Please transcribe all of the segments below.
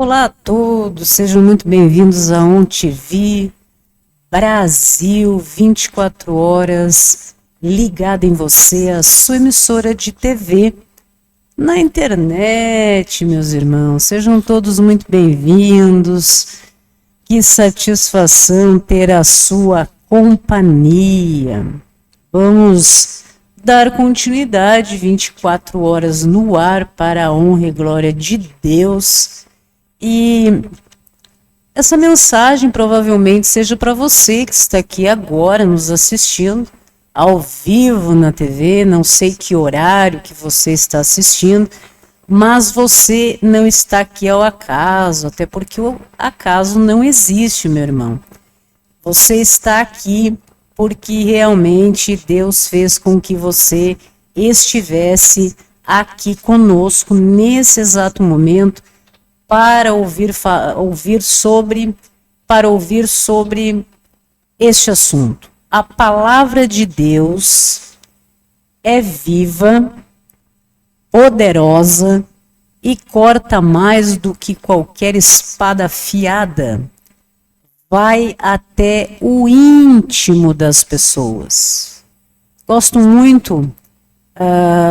Olá a todos, sejam muito bem-vindos a ON TV Brasil, 24 horas, ligada em você, a sua emissora de TV na internet, meus irmãos. Sejam todos muito bem-vindos, que satisfação ter a sua companhia. Vamos dar continuidade, 24 horas no ar, para a honra e glória de Deus. E essa mensagem provavelmente seja para você que está aqui agora nos assistindo, ao vivo na TV, não sei que horário que você está assistindo, mas você não está aqui ao acaso, até porque o acaso não existe, meu irmão. Você está aqui porque realmente Deus fez com que você estivesse aqui conosco nesse exato momento, para ouvir sobre este assunto. A palavra de Deus é viva, poderosa e corta mais do que qualquer espada afiada. Vai até o íntimo das pessoas. Gosto muito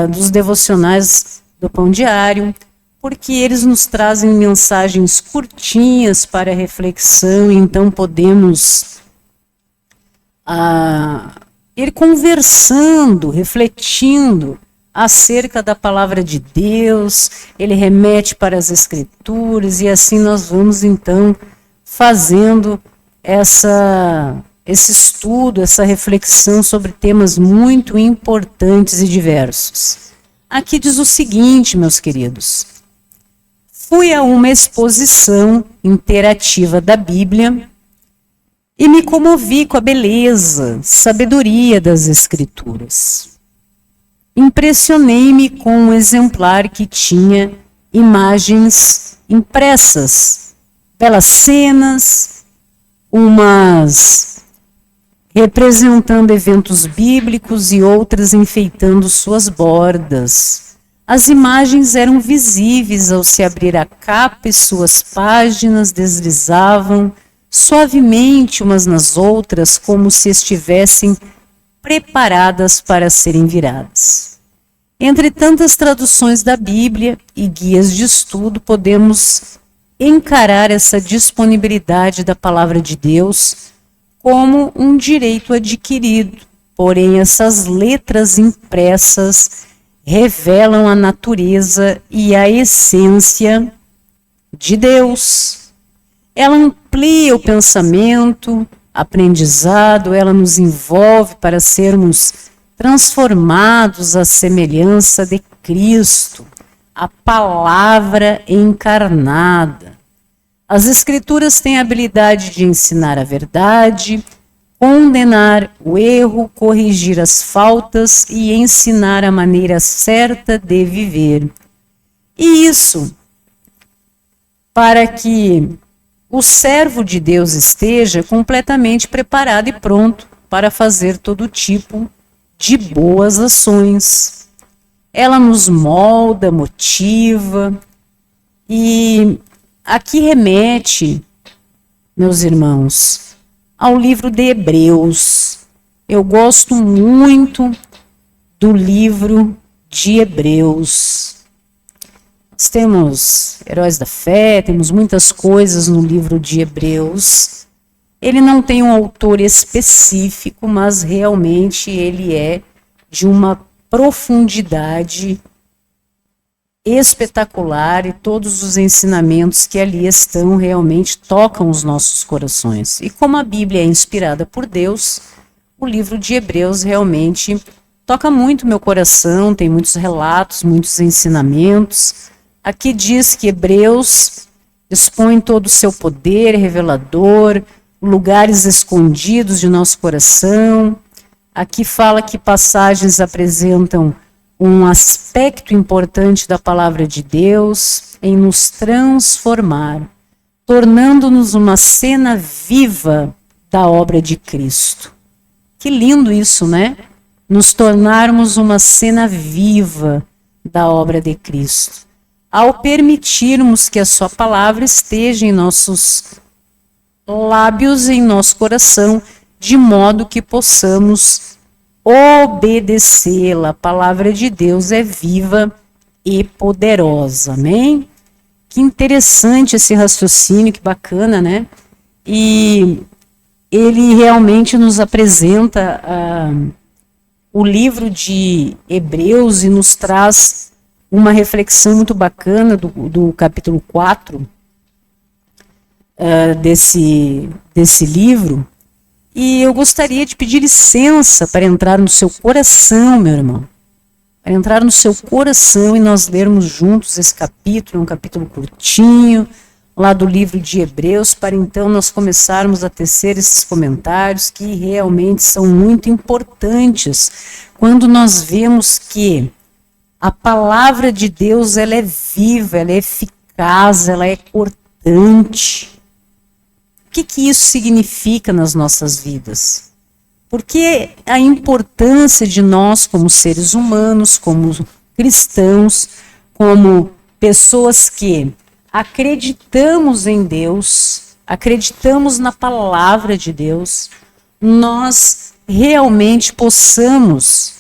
dos devocionais do Pão Diário, porque eles nos trazem mensagens curtinhas para reflexão, e então podemos ir conversando, refletindo acerca da palavra de Deus. Ele remete para as Escrituras, e assim nós vamos então fazendo esse estudo, essa reflexão sobre temas muito importantes e diversos. Aqui diz o seguinte, meus queridos: fui a uma exposição interativa da Bíblia e me comovi com a beleza, sabedoria das Escrituras. Impressionei-me com um exemplar que tinha imagens impressas, belas cenas, umas representando eventos bíblicos e outras enfeitando suas bordas. As imagens eram visíveis ao se abrir a capa, e suas páginas deslizavam suavemente umas nas outras, como se estivessem preparadas para serem viradas. Entre tantas traduções da Bíblia e guias de estudo, podemos encarar essa disponibilidade da palavra de Deus como um direito adquirido. Porém, essas letras impressas revelam a natureza e a essência de Deus. Ela amplia o pensamento, aprendizado, ela nos envolve para sermos transformados à semelhança de Cristo, a palavra encarnada. As Escrituras têm a habilidade de ensinar a verdade, condenar o erro, corrigir as faltas e ensinar a maneira certa de viver. E isso para que o servo de Deus esteja completamente preparado e pronto para fazer todo tipo de boas ações. Ela nos molda, motiva, e aqui remete, meus irmãos, ao livro de Hebreus. Eu gosto muito do livro de Hebreus. Nós temos heróis da fé, temos muitas coisas no livro de Hebreus. Ele não tem um autor específico, mas realmente ele é de uma profundidade espetacular, e todos os ensinamentos que ali estão realmente tocam os nossos corações. E como a Bíblia é inspirada por Deus, o livro de Hebreus realmente toca muito meu coração, tem muitos relatos, muitos ensinamentos. Aqui diz que Hebreus expõe todo o seu poder revelador, lugares escondidos de nosso coração. Aqui fala que passagens apresentam um aspecto importante da palavra de Deus em nos transformar, tornando-nos uma cena viva da obra de Cristo. Que lindo isso, né? Nos tornarmos uma cena viva da obra de Cristo. ao permitirmos que a sua palavra esteja em nossos lábios, em nosso coração, de modo que possamos obedecê-la. A palavra de Deus é viva e poderosa, amém? Que interessante esse raciocínio, que bacana, né? E ele realmente nos apresenta o livro de Hebreus e nos traz uma reflexão muito bacana do capítulo 4 desse livro. E eu gostaria de pedir licença para entrar no seu coração, meu irmão. Para entrar no seu coração e nós lermos juntos esse capítulo, um capítulo curtinho, lá do livro de Hebreus, para então nós começarmos a tecer esses comentários que realmente são muito importantes quando nós vemos que a palavra de Deus, ela é viva, ela é eficaz, ela é cortante. O que isso significa nas nossas vidas? Porque a importância de nós como seres humanos, como cristãos, como pessoas que acreditamos em Deus, acreditamos na palavra de Deus, nós realmente possamos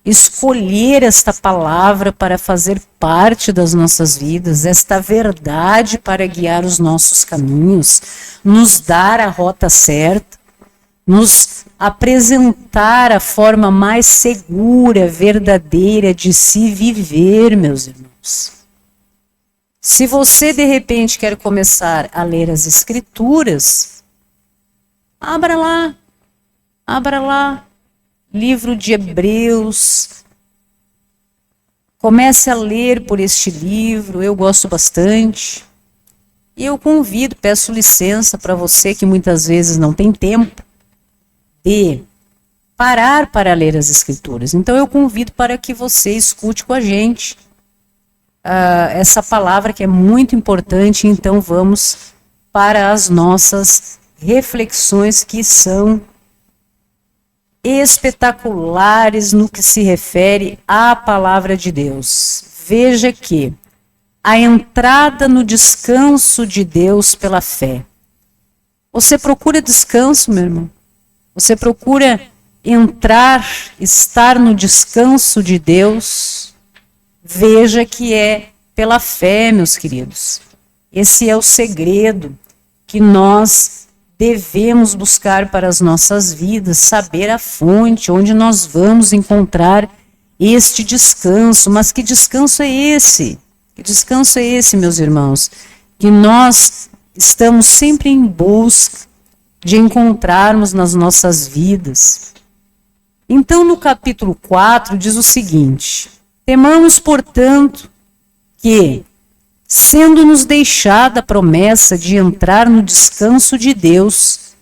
escolher esta palavra para fazer parte das nossas vidas, esta verdade para guiar os nossos caminhos, nos dar a rota certa, nos apresentar a forma mais segura, verdadeira de se viver, meus irmãos. Se você de repente quer começar a ler as Escrituras, abra lá, livro de Hebreus, comece a ler por este livro, eu gosto bastante. E eu convido, peço licença para você que muitas vezes não tem tempo de parar para ler as Escrituras. Então eu convido para que você escute com a gente essa palavra que é muito importante. Então vamos para as nossas reflexões que são espetaculares no que se refere à palavra de Deus. Veja que a entrada no descanso de Deus pela fé. Você procura descanso, meu irmão? Você procura estar no descanso de Deus? Veja que é pela fé, meus queridos. Esse é o segredo que nós devemos buscar para as nossas vidas, saber a fonte, onde nós vamos encontrar este descanso. Mas que descanso é esse? Que descanso é esse, meus irmãos? Que nós estamos sempre em busca de encontrarmos nas nossas vidas. Então, no capítulo 4, diz o seguinte: temamos, portanto, que, sendo-nos deixada a promessa de entrar no descanso de Deus,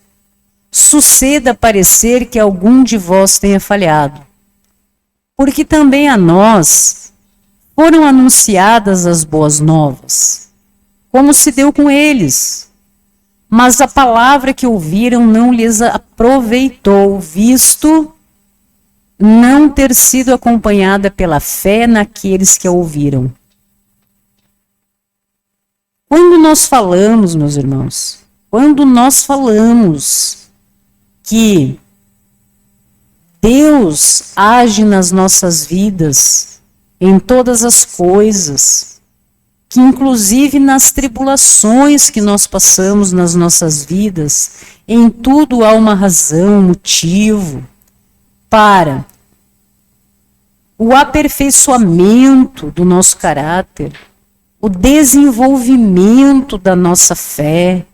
suceda parecer que algum de vós tenha falhado. Porque também a nós foram anunciadas as boas novas, como se deu com eles. Mas a palavra que ouviram não lhes aproveitou, visto não ter sido acompanhada pela fé naqueles que a ouviram. Quando nós falamos, meus irmãos, quando nós falamos que Deus age nas nossas vidas, em todas as coisas, que inclusive nas tribulações que nós passamos nas nossas vidas, em tudo há uma razão, motivo para o aperfeiçoamento do nosso caráter, o desenvolvimento da nossa fé,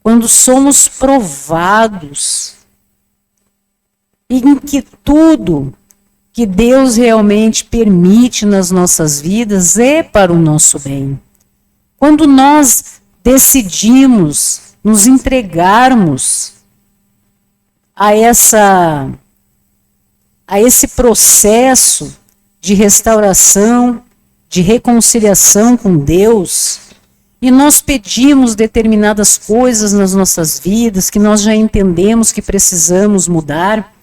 quando somos provados, em que tudo que Deus realmente permite nas nossas vidas é para o nosso bem. Quando nós decidimos nos entregarmos a esse processo de restauração, de reconciliação com Deus, e nós pedimos determinadas coisas nas nossas vidas que nós já entendemos que precisamos mudar,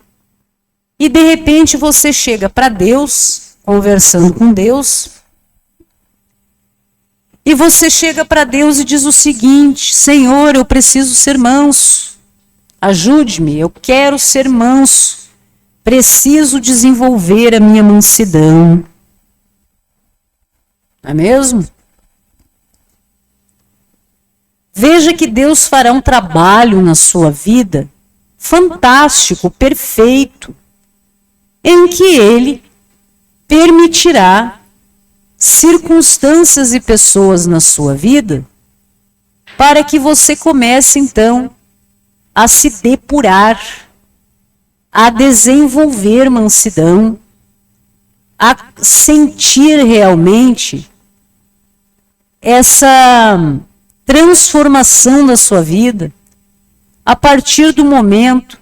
e de repente você chega para Deus, conversando com Deus, E você chega para Deus e diz o seguinte: Senhor, eu preciso ser manso. Ajude-me, eu quero ser manso. Preciso desenvolver a minha mansidão. Não é mesmo? Veja que Deus fará um trabalho na sua vida fantástico, perfeito, em que Ele permitirá circunstâncias e pessoas na sua vida para que você comece, então, a se depurar, a desenvolver mansidão, a sentir realmente essa transformação da sua vida a partir do momento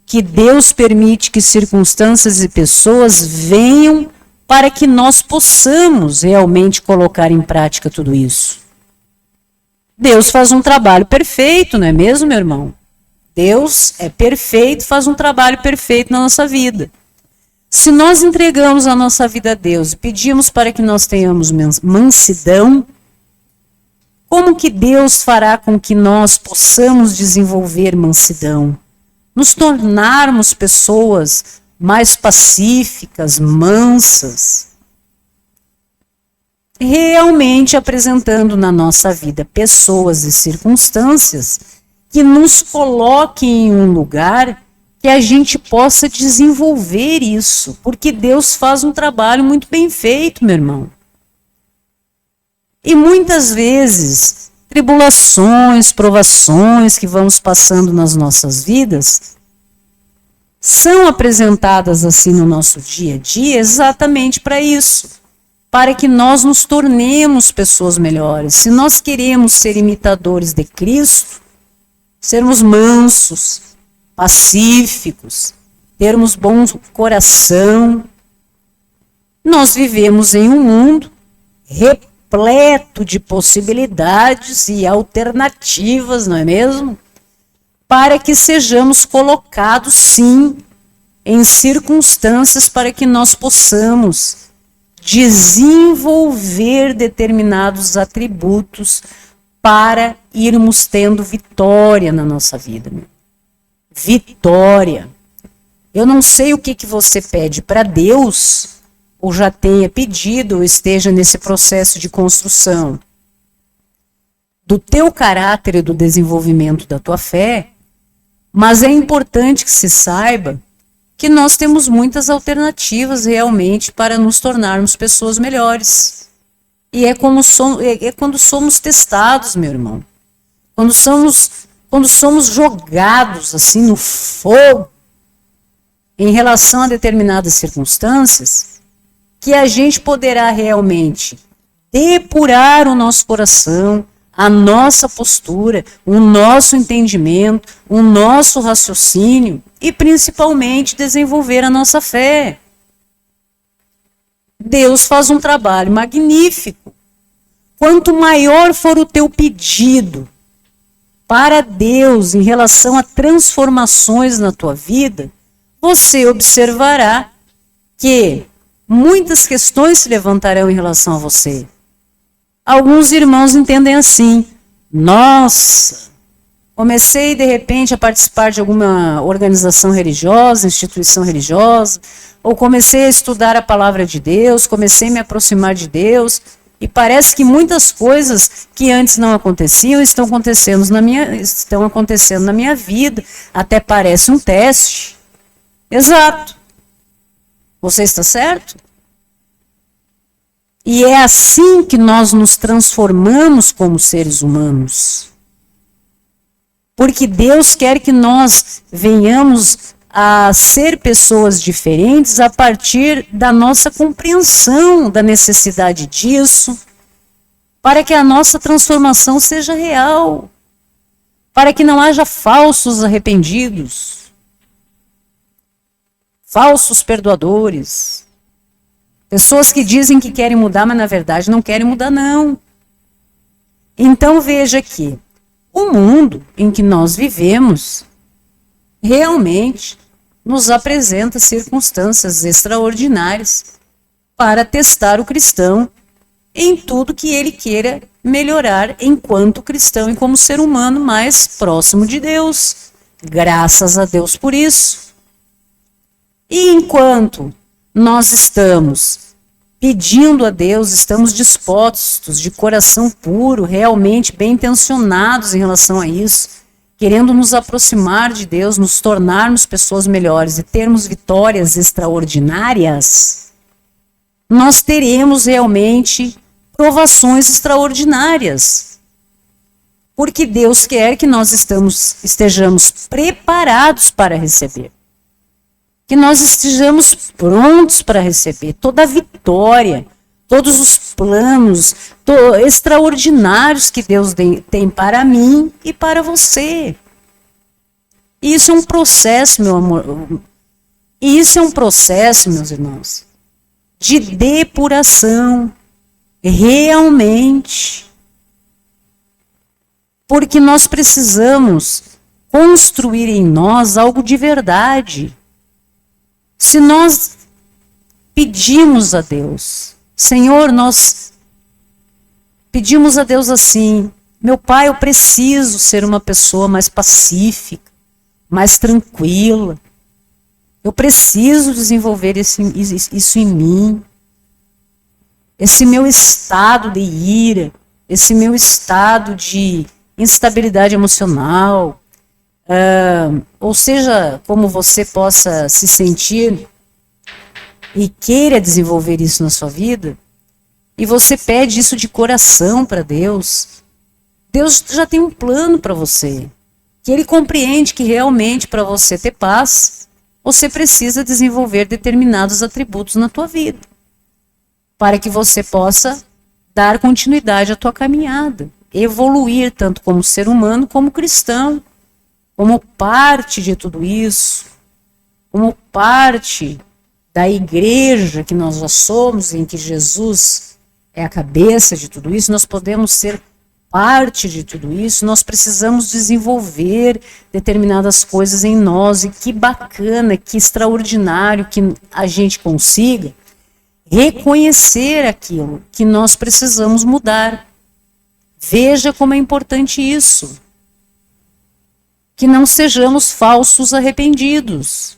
que Deus permite que circunstâncias e pessoas venham para que nós possamos realmente colocar em prática tudo isso. Deus faz um trabalho perfeito, não é mesmo, meu irmão? Deus é perfeito, faz um trabalho perfeito na nossa vida. Se nós entregamos a nossa vida a Deus e pedimos para que nós tenhamos mansidão, como que Deus fará com que nós possamos desenvolver mansidão? Nos tornarmos pessoas mais pacíficas, mansas, realmente apresentando na nossa vida pessoas e circunstâncias que nos coloquem em um lugar que a gente possa desenvolver isso, porque Deus faz um trabalho muito bem feito, meu irmão. E muitas vezes, tribulações, provações que vamos passando nas nossas vidas são apresentadas assim no nosso dia a dia exatamente para isso, para que nós nos tornemos pessoas melhores. Se nós queremos ser imitadores de Cristo, sermos mansos, pacíficos, termos bom coração, nós vivemos em um mundo repleto de possibilidades e alternativas, não é mesmo? Para que sejamos colocados, sim, em circunstâncias para que nós possamos desenvolver determinados atributos para irmos tendo vitória na nossa vida. Vitória. Eu não sei o que você pede para Deus, ou já tenha pedido, ou esteja nesse processo de construção do teu caráter e do desenvolvimento da tua fé, mas é importante que se saiba que nós temos muitas alternativas realmente para nos tornarmos pessoas melhores. E é quando somos testados, meu irmão. Quando somos jogados assim no fogo em relação a determinadas circunstâncias, que a gente poderá realmente depurar o nosso coração, a nossa postura, o nosso entendimento, o nosso raciocínio e principalmente desenvolver a nossa fé. Deus faz um trabalho magnífico. Quanto maior for o teu pedido para Deus em relação a transformações na tua vida, você observará que muitas questões se levantarão em relação a você. Alguns irmãos entendem assim: nossa, comecei de repente a participar de alguma organização religiosa, instituição religiosa, ou comecei a estudar a palavra de Deus, comecei a me aproximar de Deus, e parece que muitas coisas que antes não aconteciam estão acontecendo na minha vida, até parece um teste. Exato. Você está certo? E é assim que nós nos transformamos como seres humanos. Porque Deus quer que nós venhamos a ser pessoas diferentes a partir da nossa compreensão da necessidade disso, para que a nossa transformação seja real, para que não haja falsos arrependidos, falsos perdoadores. Pessoas que dizem que querem mudar, mas na verdade não querem mudar, não. Então veja que o mundo em que nós vivemos realmente nos apresenta circunstâncias extraordinárias para testar o cristão em tudo que ele queira melhorar enquanto cristão e como ser humano mais próximo de Deus. Graças a Deus por isso. E enquanto nós estamos pedindo a Deus, estamos dispostos, de coração puro, realmente bem intencionados em relação a isso, querendo nos aproximar de Deus, nos tornarmos pessoas melhores e termos vitórias extraordinárias, nós teremos realmente provações extraordinárias. Porque Deus quer que nós estejamos preparados para receber. Que nós estejamos prontos para receber toda a vitória, todos os planos extraordinários que Deus tem para mim e para você. E isso é um processo, meu amor. E isso é um processo, meus irmãos, de depuração, realmente. Porque nós precisamos construir em nós algo de verdade. Se nós pedimos a Deus, Senhor, nós pedimos a Deus assim, meu Pai, eu preciso ser uma pessoa mais pacífica, mais tranquila. Eu preciso desenvolver isso em mim. Esse meu estado de ira, esse meu estado de instabilidade emocional, ou seja, como você possa se sentir e queira desenvolver isso na sua vida, e você pede isso de coração para Deus, Deus já tem um plano para você, que Ele compreende que realmente para você ter paz, você precisa desenvolver determinados atributos na tua vida, para que você possa dar continuidade à tua caminhada, evoluir tanto como ser humano como cristão, como parte de tudo isso, como parte da igreja que nós já somos, em que Jesus é a cabeça de tudo isso, nós podemos ser parte de tudo isso, nós precisamos desenvolver determinadas coisas em nós, e que bacana, que extraordinário que a gente consiga reconhecer aquilo que nós precisamos mudar. Veja como é importante isso. Que não sejamos falsos arrependidos.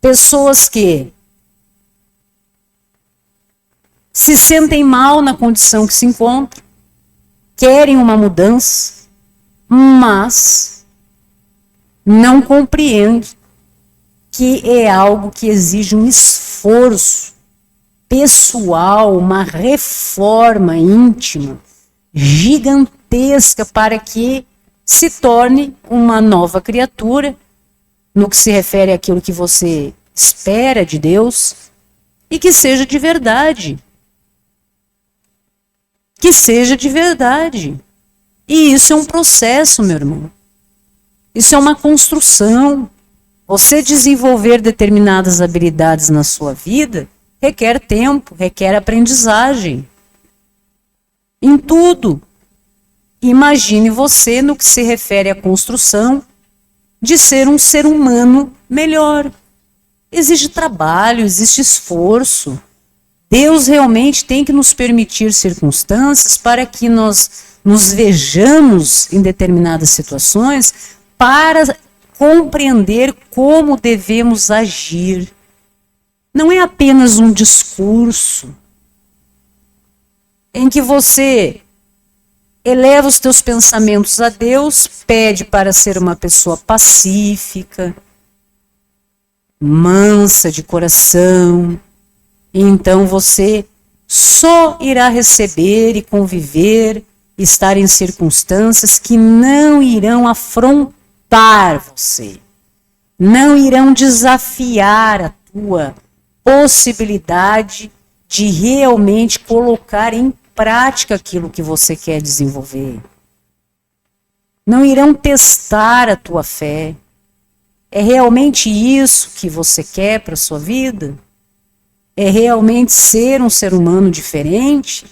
Pessoas que se sentem mal na condição que se encontram, querem uma mudança, mas não compreendem que é algo que exige um esforço pessoal, uma reforma íntima gigantesca para que se torne uma nova criatura, no que se refere àquilo que você espera de Deus, e que seja de verdade. Que seja de verdade. E isso é um processo, meu irmão. Isso é uma construção. Você desenvolver determinadas habilidades na sua vida requer tempo, requer aprendizagem. Em tudo. Imagine você no que se refere à construção de ser um ser humano melhor. Exige trabalho, existe esforço. Deus realmente tem que nos permitir circunstâncias para que nós nos vejamos em determinadas situações para compreender como devemos agir. Não é apenas um discurso em que você eleva os teus pensamentos a Deus, pede para ser uma pessoa pacífica, mansa de coração, e então você só irá receber e conviver, estar em circunstâncias que não irão afrontar você, não irão desafiar a tua possibilidade de realmente colocar em prática aquilo que você quer desenvolver. Não irão testar a tua fé. É realmente isso que você quer para a sua vida? É realmente ser um ser humano diferente?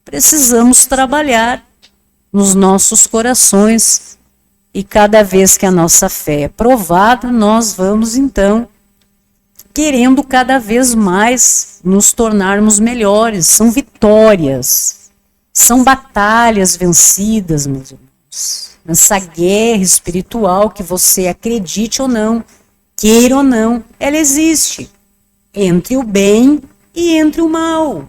Precisamos trabalhar nos nossos corações, e cada vez que a nossa fé é provada, nós vamos então querendo cada vez mais nos tornarmos melhores. São vitórias, são batalhas vencidas, meus irmãos. Nessa guerra espiritual que você acredite ou não, queira ou não, ela existe. Entre o bem e entre o mal.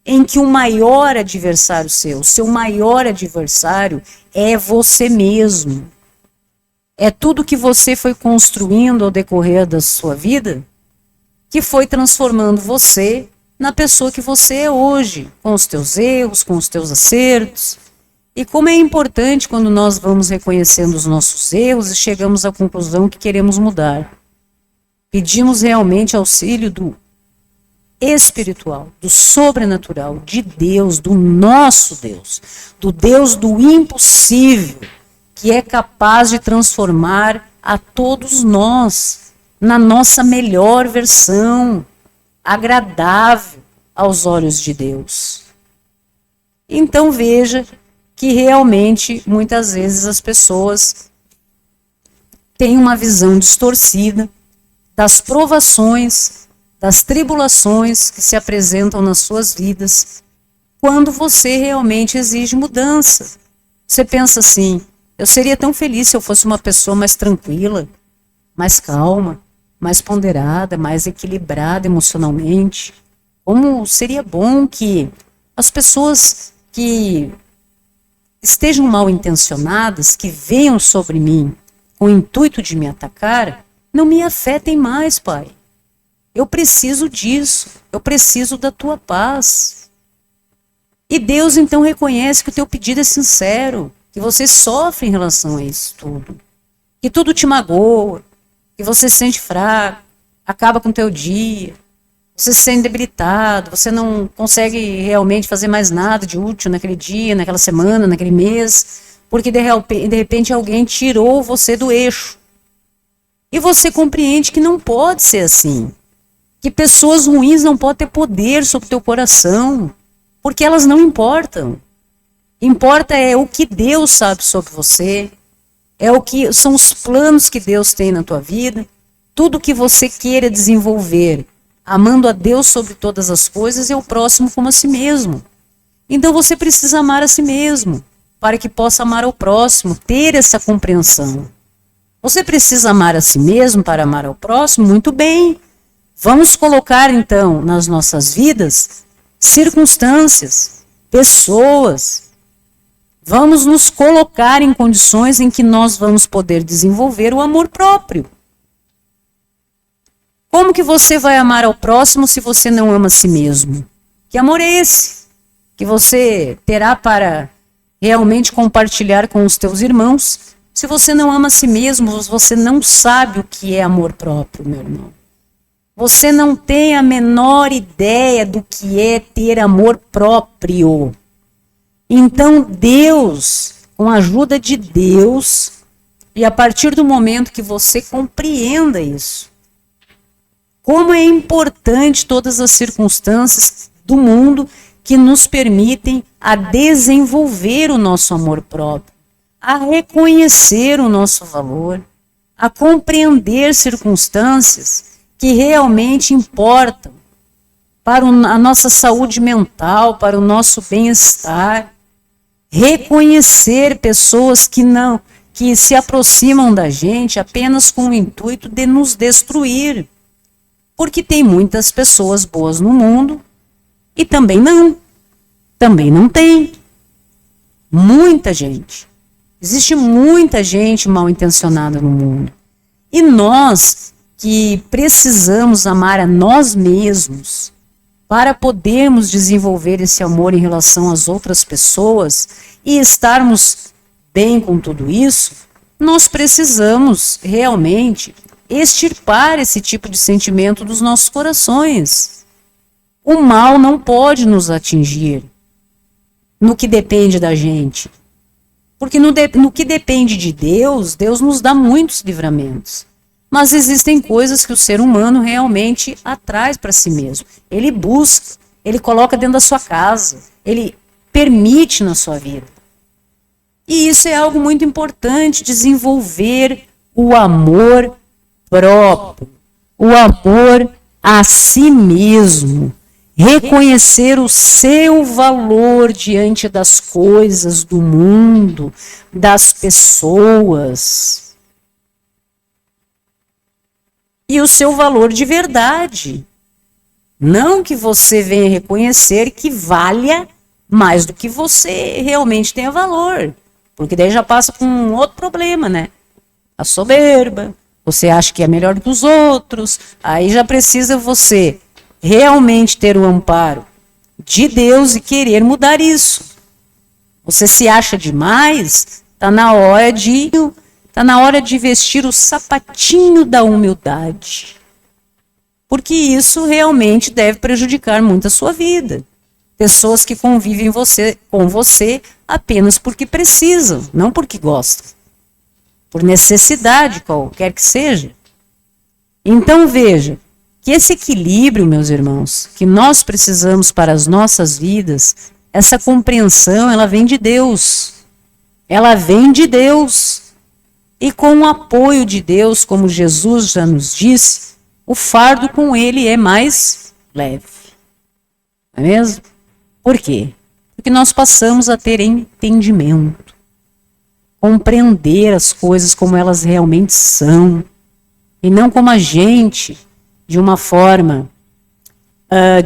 Em que o maior adversário seu maior adversário é você mesmo. É tudo que você foi construindo ao decorrer da sua vida que foi transformando você na pessoa que você é hoje, com os teus erros, com os teus acertos. E como é importante quando nós vamos reconhecendo os nossos erros e chegamos à conclusão que queremos mudar. Pedimos realmente auxílio do espiritual, do sobrenatural, de Deus, do nosso Deus, do Deus do impossível, que é capaz de transformar a todos nós na nossa melhor versão, agradável aos olhos de Deus. Então veja que realmente muitas vezes as pessoas têm uma visão distorcida das provações, das tribulações que se apresentam nas suas vidas, quando você realmente exige mudança. Você pensa assim: eu seria tão feliz se eu fosse uma pessoa mais tranquila, mais calma, mais ponderada, mais equilibrada emocionalmente. Como seria bom que as pessoas que estejam mal intencionadas, que venham sobre mim com o intuito de me atacar, não me afetem mais, Pai. Eu preciso disso, eu preciso da tua paz. E Deus então reconhece que o teu pedido é sincero, que você sofre em relação a isso tudo, que tudo te magoa, que você se sente fraco, acaba com o teu dia, você se sente debilitado, você não consegue realmente fazer mais nada de útil naquele dia, naquela semana, naquele mês, porque de repente alguém tirou você do eixo. E você compreende que não pode ser assim. Que pessoas ruins não podem ter poder sobre o teu coração, porque elas não importam. Importa é o que Deus sabe sobre você, é o que são os planos que Deus tem na tua vida, tudo que você queira desenvolver, amando a Deus sobre todas as coisas e o próximo como a si mesmo. Então você precisa amar a si mesmo, para que possa amar ao próximo, ter essa compreensão. Você precisa amar a si mesmo para amar ao próximo? Muito bem. Vamos colocar então nas nossas vidas circunstâncias, pessoas. Vamos nos colocar em condições em que nós vamos poder desenvolver o amor próprio. Como que você vai amar ao próximo se você não ama a si mesmo? Que amor é esse que você terá para realmente compartilhar com os teus irmãos? Se você não ama a si mesmo, você não sabe o que é amor próprio, meu irmão. Você não tem a menor ideia do que é ter amor próprio. Então Deus, com a ajuda de Deus, e a partir do momento que você compreenda isso, como é importante todas as circunstâncias do mundo que nos permitem a desenvolver o nosso amor próprio, a reconhecer o nosso valor, a compreender circunstâncias que realmente importam para a nossa saúde mental, para o nosso bem-estar, reconhecer pessoas que se aproximam da gente apenas com o intuito de nos destruir, porque tem muitas pessoas boas no mundo e também não tem. Muita gente. Existe muita gente mal intencionada no mundo. E nós que precisamos amar a nós mesmos para podermos desenvolver esse amor em relação às outras pessoas e estarmos bem com tudo isso, nós precisamos realmente extirpar esse tipo de sentimento dos nossos corações. O mal não pode nos atingir no que depende da gente. Porque no que depende de Deus, Deus nos dá muitos livramentos. Mas existem coisas que o ser humano realmente atrai para si mesmo. Ele busca, ele coloca dentro da sua casa, ele permite na sua vida. E isso é algo muito importante, desenvolver o amor próprio. o amor a si mesmo, reconhecer o seu valor diante das coisas do mundo, das pessoas, e o seu valor de verdade. Não que você venha reconhecer que valha mais do que você realmente tenha valor, porque daí já passa por um outro problema, né? A soberba, você acha que é melhor que os outros, aí já precisa você realmente ter o amparo de Deus e querer mudar isso. Você se acha demais, está na hora de vestir o sapatinho da humildade. Porque isso realmente deve prejudicar muito a sua vida. Pessoas que convivem com você apenas porque precisam, não porque gostam. Por necessidade, qualquer que seja. Então veja, que esse equilíbrio, meus irmãos, que nós precisamos para as nossas vidas, essa compreensão, ela vem de Deus. Ela vem de Deus. E com o apoio de Deus, como Jesus já nos disse, o fardo com ele é mais leve. Não é mesmo? Por quê? Porque nós passamos a ter entendimento, compreender as coisas como elas realmente são, e não como a gente, de uma forma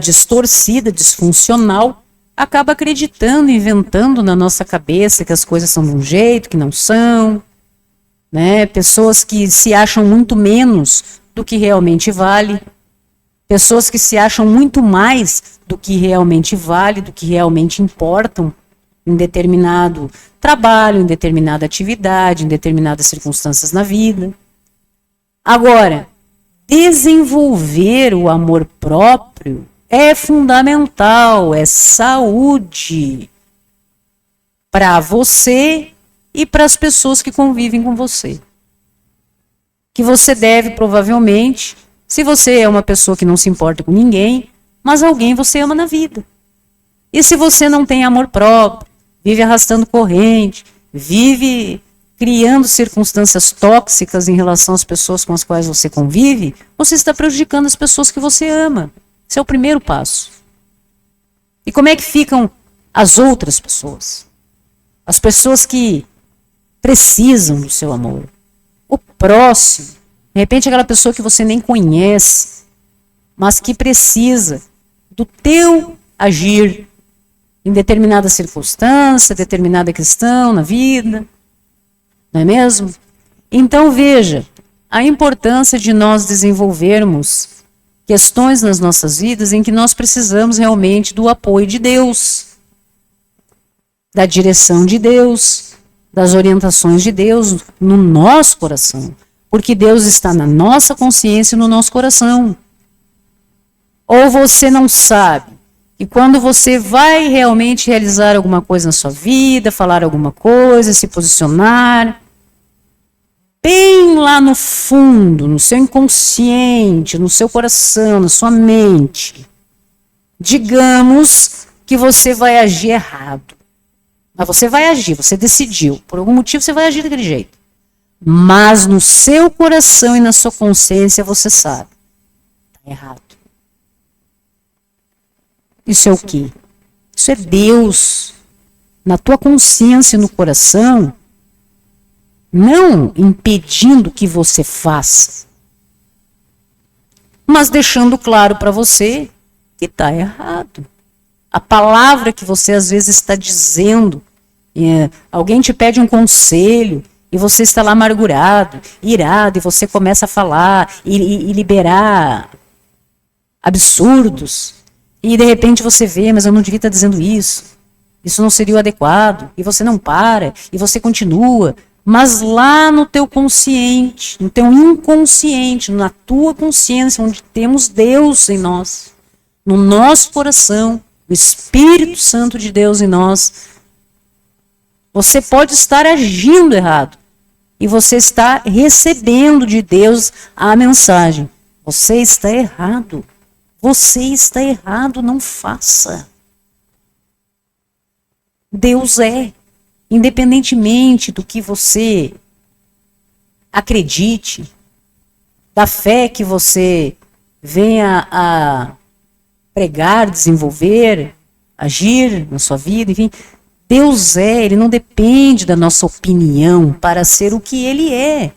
distorcida, disfuncional, acaba acreditando, inventando na nossa cabeça que as coisas são de um jeito, que não são, né? Pessoas que se acham muito menos do que realmente vale, pessoas que se acham muito mais do que realmente vale, do que realmente importam em determinado trabalho, em determinada atividade, em determinadas circunstâncias na vida. Agora, desenvolver o amor próprio é fundamental, é saúde para você e para as pessoas que convivem com você. Que você deve, provavelmente, se você é uma pessoa que não se importa com ninguém, mas alguém você ama na vida. E se você não tem amor próprio, vive arrastando corrente, vive criando circunstâncias tóxicas em relação às pessoas com as quais você convive, você está prejudicando as pessoas que você ama. Esse é o primeiro passo. E como é que ficam as outras pessoas? As pessoas que precisam do seu amor. O próximo, de repente aquela pessoa que você nem conhece, mas que precisa do teu agir em determinada circunstância, determinada questão na vida, não é mesmo? Então veja, a importância de nós desenvolvermos questões nas nossas vidas em que nós precisamos realmente do apoio de Deus, da direção de Deus, das orientações de Deus no nosso coração. Porque Deus está na nossa consciência e no nosso coração. Ou você não sabe que quando você vai realmente realizar alguma coisa na sua vida, falar alguma coisa, se posicionar, bem lá no fundo, no seu inconsciente, no seu coração, na sua mente, digamos que você vai agir errado. Mas você vai agir, você decidiu. Por algum motivo você vai agir daquele jeito. Mas no seu coração e na sua consciência você sabe. Está errado. Isso é o quê? Isso é Deus. Na tua consciência e no coração, não impedindo que você faça, mas deixando claro para você que está errado. A palavra que você às vezes está dizendo, alguém te pede um conselho e você está lá amargurado, irado, e você começa a falar e liberar absurdos, e de repente você vê, mas eu não devia estar dizendo isso não seria o adequado, e você não para, e você continua, mas lá no teu consciente, no teu inconsciente, na tua consciência, onde temos Deus em nós, no nosso coração, o Espírito Santo de Deus em nós, você pode estar agindo errado. E você está recebendo de Deus a mensagem. Você está errado. Você está errado, não faça. Deus é, independentemente do que você acredite, da fé que você venha a pregar, desenvolver, agir na sua vida, enfim. Deus ele não depende da nossa opinião para ser o que ele é,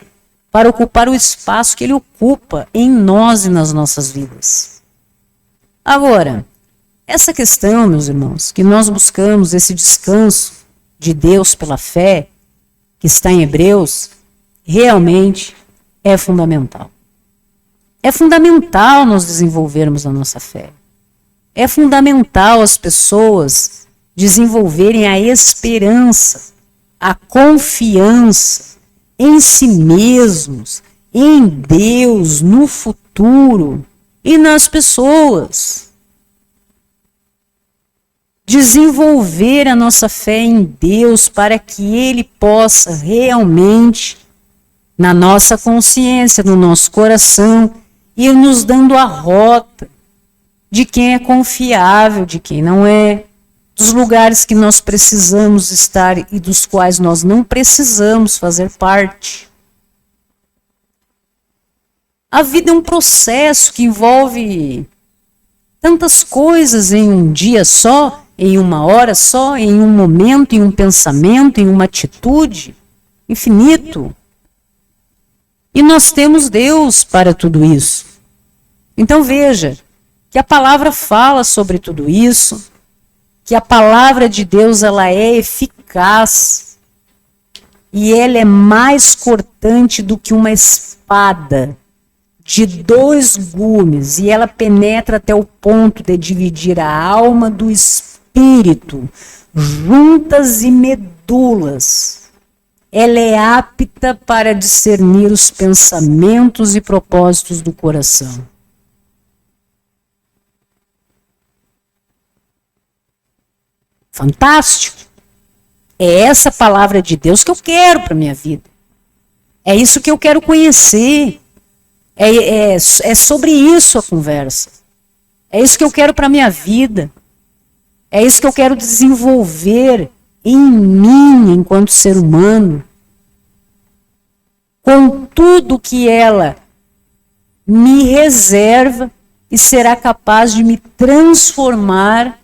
para ocupar o espaço que ele ocupa em nós e nas nossas vidas. Agora, essa questão, meus irmãos, que nós buscamos esse descanso de Deus pela fé, que está em Hebreus, realmente é fundamental. É fundamental nós desenvolvermos a nossa fé. É fundamental as pessoas desenvolverem a esperança, a confiança em si mesmos, em Deus, no futuro e nas pessoas. Desenvolver a nossa fé em Deus para que Ele possa realmente, na nossa consciência, no nosso coração, ir nos dando a rota de quem é confiável, de quem não é, dos lugares que nós precisamos estar e dos quais nós não precisamos fazer parte. A vida é um processo que envolve tantas coisas em um dia só, em uma hora só, em um momento, em um pensamento, em uma atitude, infinito. E nós temos Deus para tudo isso. Então veja que a palavra fala sobre tudo isso, que a palavra de Deus ela é eficaz e ela é mais cortante do que uma espada de 2 gumes, e ela penetra até o ponto de dividir a alma do espírito, juntas e medulas. Ela é apta para discernir os pensamentos e propósitos do coração. Fantástico! É essa palavra de Deus que eu quero para a minha vida. É isso que eu quero conhecer. É sobre isso a conversa. É isso que eu quero para a minha vida. É isso que eu quero desenvolver em mim enquanto ser humano. Com tudo que ela me reserva e será capaz de me transformar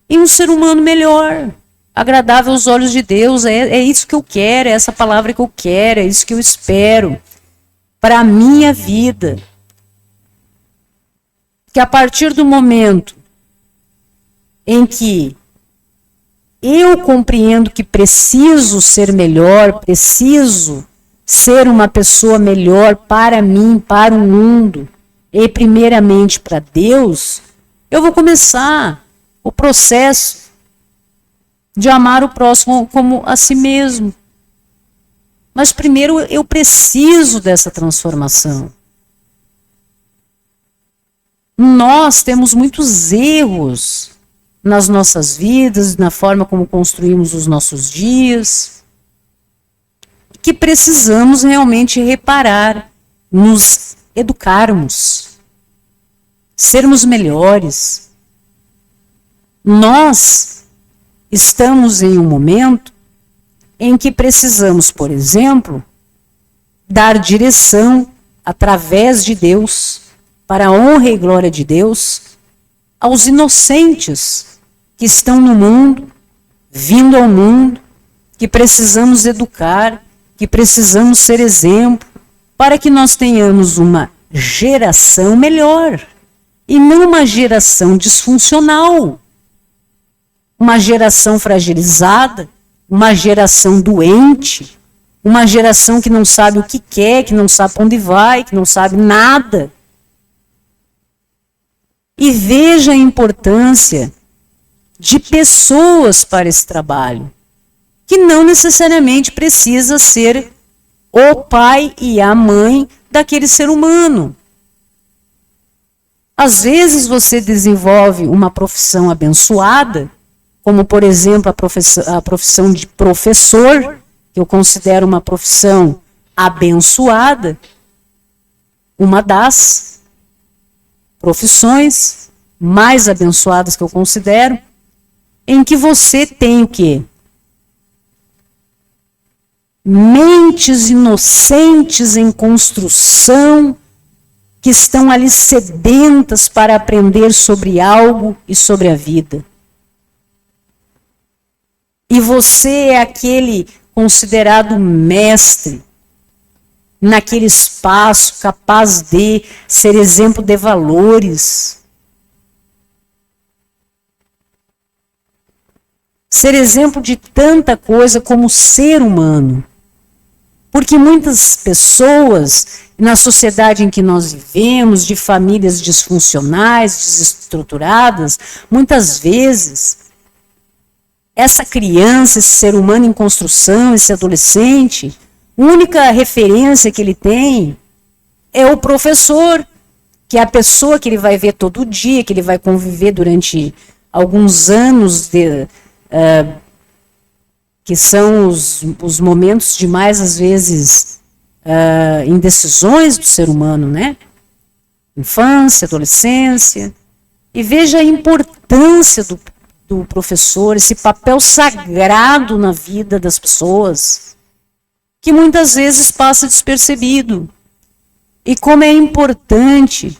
em um ser humano melhor, agradável aos olhos de Deus. É isso que eu quero, é essa palavra que eu quero, é isso que eu espero para a minha vida. Que a partir do momento em que eu compreendo que preciso ser melhor, preciso ser uma pessoa melhor para mim, para o mundo, e primeiramente para Deus, eu vou começar o processo de amar o próximo como a si mesmo. Mas primeiro eu preciso dessa transformação. Nós temos muitos erros nas nossas vidas, na forma como construímos os nossos dias, que precisamos realmente reparar, nos educarmos, sermos melhores. Nós estamos em um momento em que precisamos, por exemplo, dar direção através de Deus, para a honra e glória de Deus, aos inocentes que estão no mundo, vindo ao mundo, que precisamos educar, que precisamos ser exemplo, para que nós tenhamos uma geração melhor e não uma geração disfuncional. Uma geração fragilizada, uma geração doente, uma geração que não sabe o que quer, que não sabe para onde vai, que não sabe nada. E veja a importância de pessoas para esse trabalho, que não necessariamente precisa ser o pai e a mãe daquele ser humano. Às vezes você desenvolve uma profissão abençoada, como, por exemplo, a profissão de professor, que eu considero uma profissão abençoada, uma das profissões mais abençoadas que eu considero, em que você tem o quê? Mentes inocentes em construção que estão ali sedentas para aprender sobre algo e sobre a vida. E você é aquele considerado mestre naquele espaço, capaz de ser exemplo de valores. Ser exemplo de tanta coisa como ser humano. Porque muitas pessoas, na sociedade em que nós vivemos, de famílias disfuncionais, desestruturadas, muitas vezes, essa criança, esse ser humano em construção, esse adolescente, a única referência que ele tem é o professor, que é a pessoa que ele vai ver todo dia, que ele vai conviver durante alguns anos, que são os momentos de mais, às vezes, indecisões do ser humano, né? Infância, adolescência. E veja a importância do professor, esse papel sagrado na vida das pessoas, que muitas vezes passa despercebido. E como é importante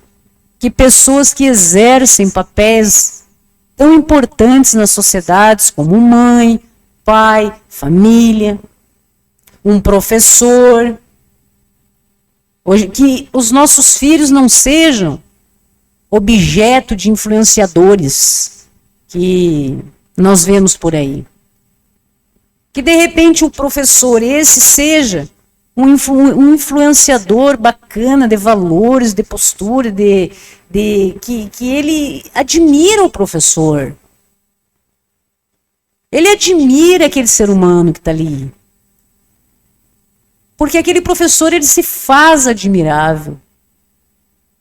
que pessoas que exercem papéis tão importantes nas sociedades, como mãe, pai, família, um professor, hoje, que os nossos filhos não sejam objeto de influenciadores que nós vemos por aí. Que de repente o professor esse seja um influenciador bacana de valores, de postura, que ele admira o professor. Ele admira aquele ser humano que está ali. Porque aquele professor, ele se faz admirável.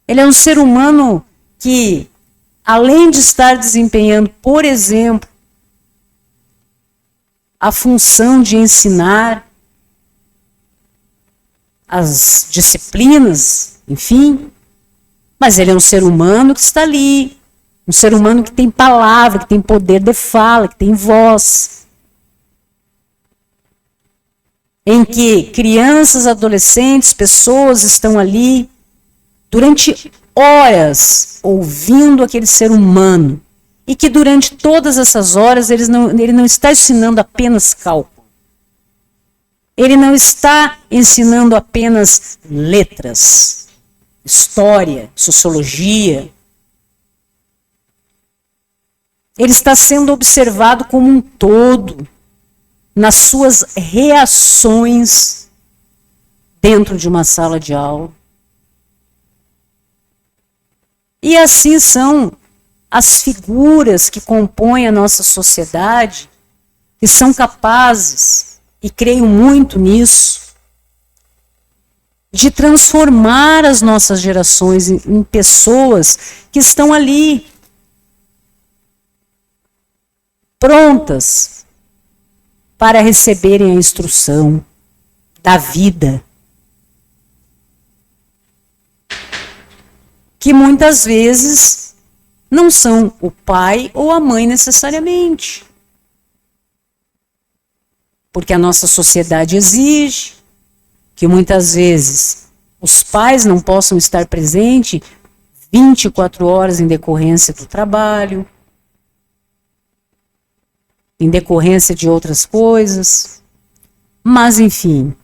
Ele é um ser humano que, além de estar desempenhando, por exemplo, a função de ensinar as disciplinas, enfim, mas ele é um ser humano que está ali, um ser humano que tem palavra, que tem poder de fala, que tem voz. Em que crianças, adolescentes, pessoas estão ali durante horas ouvindo aquele ser humano. E que durante todas essas horas ele não está ensinando apenas cálculo. Ele não está ensinando apenas letras, história, sociologia. Ele está sendo observado como um todo, nas suas reações dentro de uma sala de aula. E assim são as figuras que compõem a nossa sociedade, que são capazes, e creio muito nisso, de transformar as nossas gerações em pessoas que estão ali, prontas para receberem a instrução da vida. Que muitas vezes não são o pai ou a mãe necessariamente. Porque a nossa sociedade exige que muitas vezes os pais não possam estar presentes 24 horas em decorrência do trabalho, em decorrência de outras coisas. Mas, enfim,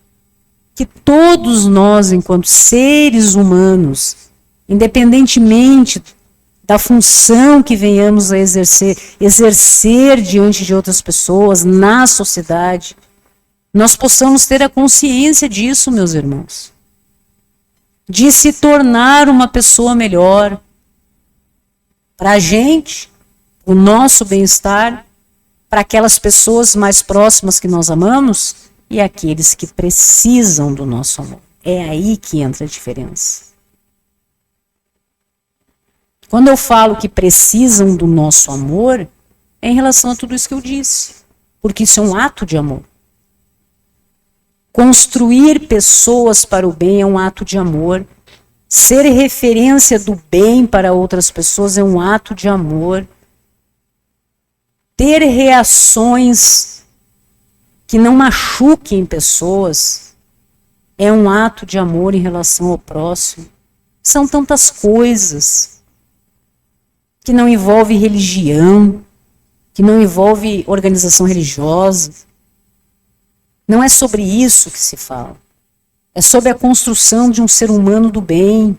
que todos nós, enquanto seres humanos, independentemente da função que venhamos a exercer diante de outras pessoas, na sociedade, nós possamos ter a consciência disso, meus irmãos. De se tornar uma pessoa melhor para a gente, o nosso bem-estar, para aquelas pessoas mais próximas que nós amamos e aqueles que precisam do nosso amor. É aí que entra a diferença. Quando eu falo que precisam do nosso amor, é em relação a tudo isso que eu disse. Porque isso é um ato de amor. Construir pessoas para o bem é um ato de amor. Ser referência do bem para outras pessoas é um ato de amor. Ter reações que não machuquem pessoas é um ato de amor em relação ao próximo. São tantas coisas que não envolve religião, que não envolve organização religiosa. Não é sobre isso que se fala. É sobre a construção de um ser humano do bem.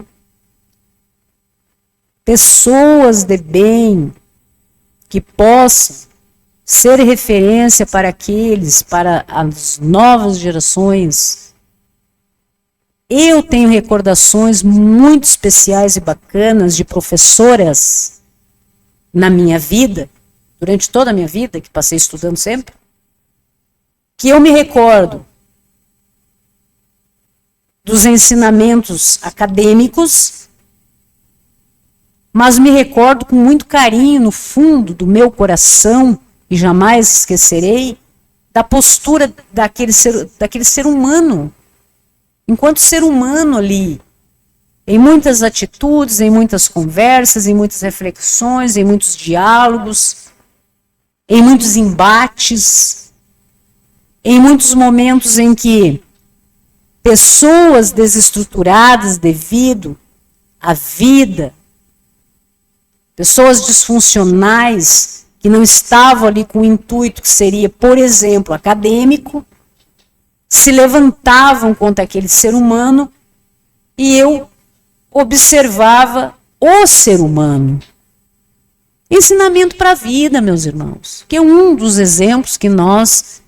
Pessoas de bem que possam ser referência para aqueles, para as novas gerações. Eu tenho recordações muito especiais e bacanas de professoras na minha vida, durante toda a minha vida, que passei estudando sempre, que eu me recordo dos ensinamentos acadêmicos, mas me recordo com muito carinho no fundo do meu coração, e jamais esquecerei, da postura daquele ser humano, enquanto ser humano ali, em muitas atitudes, em muitas conversas, em muitas reflexões, em muitos diálogos, em muitos embates, em muitos momentos em que pessoas desestruturadas devido à vida, pessoas disfuncionais que não estavam ali com o intuito que seria, por exemplo, acadêmico, se levantavam contra aquele ser humano e eu observava o ser humano. Ensinamento para a vida, meus irmãos, que é um dos exemplos que nós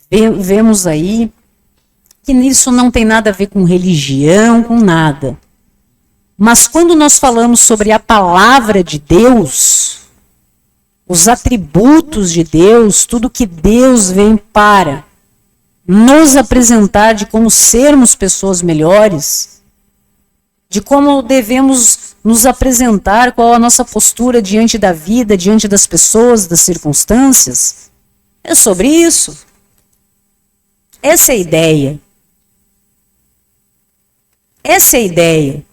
vemos aí, que isso não tem nada a ver com religião, com nada. Mas quando nós falamos sobre a palavra de Deus, os atributos de Deus, tudo que Deus vem para nos apresentar de como sermos pessoas melhores, de como devemos nos apresentar, qual a nossa postura diante da vida, diante das pessoas, das circunstâncias, é sobre isso. Essa é a ideia. Essa é a ideia.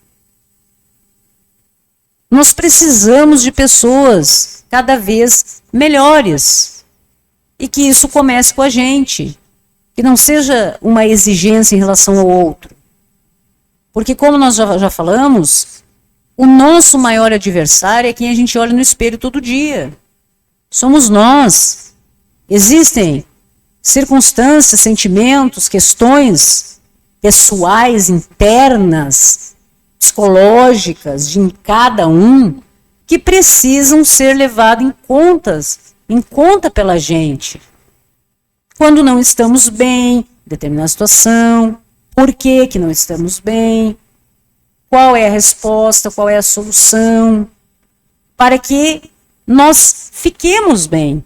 Nós precisamos de pessoas cada vez melhores. E que isso comece com a gente. Que não seja uma exigência em relação ao outro. Porque como nós já falamos, o nosso maior adversário é quem a gente olha no espelho todo dia. Somos nós. Existem circunstâncias, sentimentos, questões pessoais, internas, psicológicas de cada um, que precisam ser levadas em conta pela gente. Quando não estamos bem, em determinada situação, por que não estamos bem, qual é a resposta, qual é a solução, para que nós fiquemos bem,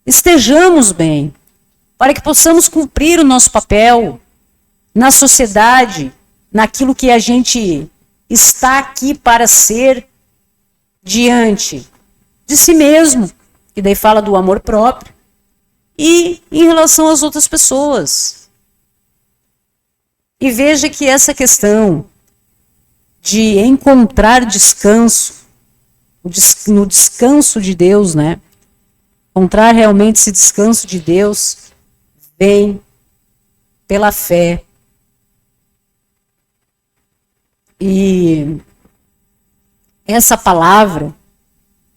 estejamos bem, para que possamos cumprir o nosso papel na sociedade, naquilo que a gente está aqui para ser diante de si mesmo, que daí fala do amor próprio, e em relação às outras pessoas. E veja que essa questão de encontrar descanso, no descanso de Deus, né? Encontrar realmente esse descanso de Deus vem pela fé. E essa palavra,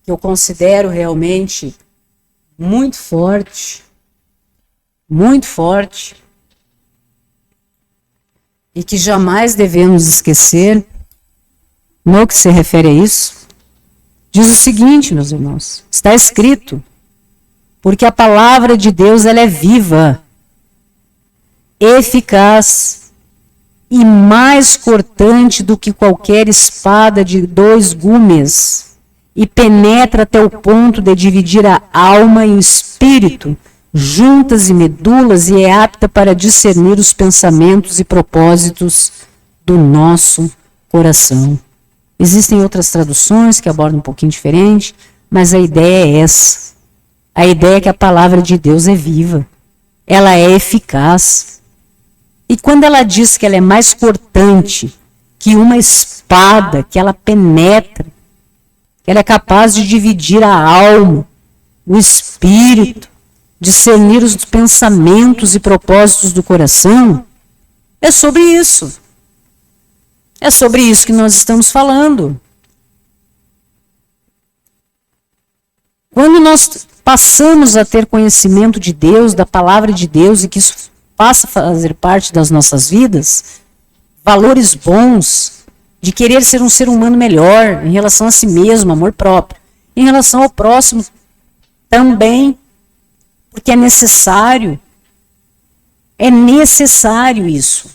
que eu considero realmente muito forte, e que jamais devemos esquecer, no que se refere a isso, diz o seguinte, meus irmãos, está escrito, porque a palavra de Deus ela é viva, eficaz e mais cortante do que qualquer espada de 2 gumes, e penetra até o ponto de dividir a alma e o espírito, juntas e medulas, e é apta para discernir os pensamentos e propósitos do nosso coração. Existem outras traduções que abordam um pouquinho diferente, mas a ideia é essa. A ideia é que a palavra de Deus é viva, ela é eficaz. E quando ela diz que ela é mais cortante que uma espada, que ela penetra, que ela é capaz de dividir a alma, o espírito, discernir os pensamentos e propósitos do coração, é sobre isso. É sobre isso que nós estamos falando. Quando nós passamos a ter conhecimento de Deus, da palavra de Deus, e que isso passa a fazer parte das nossas vidas, valores bons, de querer ser um ser humano melhor em relação a si mesmo, amor próprio, em relação ao próximo também, porque é necessário isso.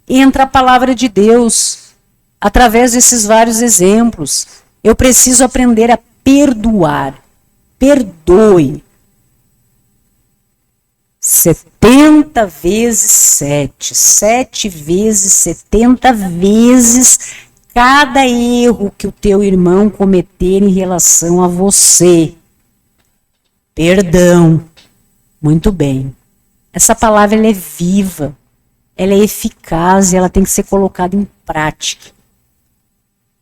Entra a palavra de Deus, através desses vários exemplos. Eu preciso aprender a perdoar. Perdoe. 70 vezes 7. 7 vezes 70 vezes cada erro que o teu irmão cometer em relação a você. Perdão. Muito bem. Essa palavra ela é viva, ela é eficaz e ela tem que ser colocada em prática.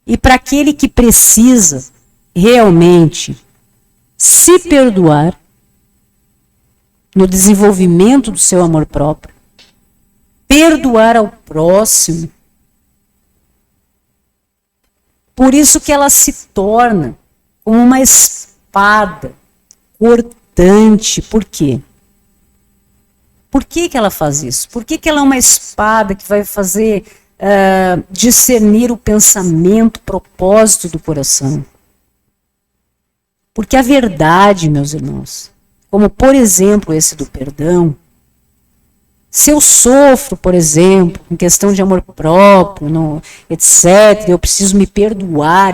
E para aquele que precisa realmente se perdoar no desenvolvimento do seu amor próprio, perdoar ao próximo, por isso que ela se torna como uma espada cortante. Por quê? Por que ela faz isso? Por que ela é uma espada que vai fazer discernir o pensamento, o propósito do coração? Porque a verdade, meus irmãos, como por exemplo esse do perdão, se eu sofro, por exemplo, em questão de amor próprio, etc., eu preciso me perdoar,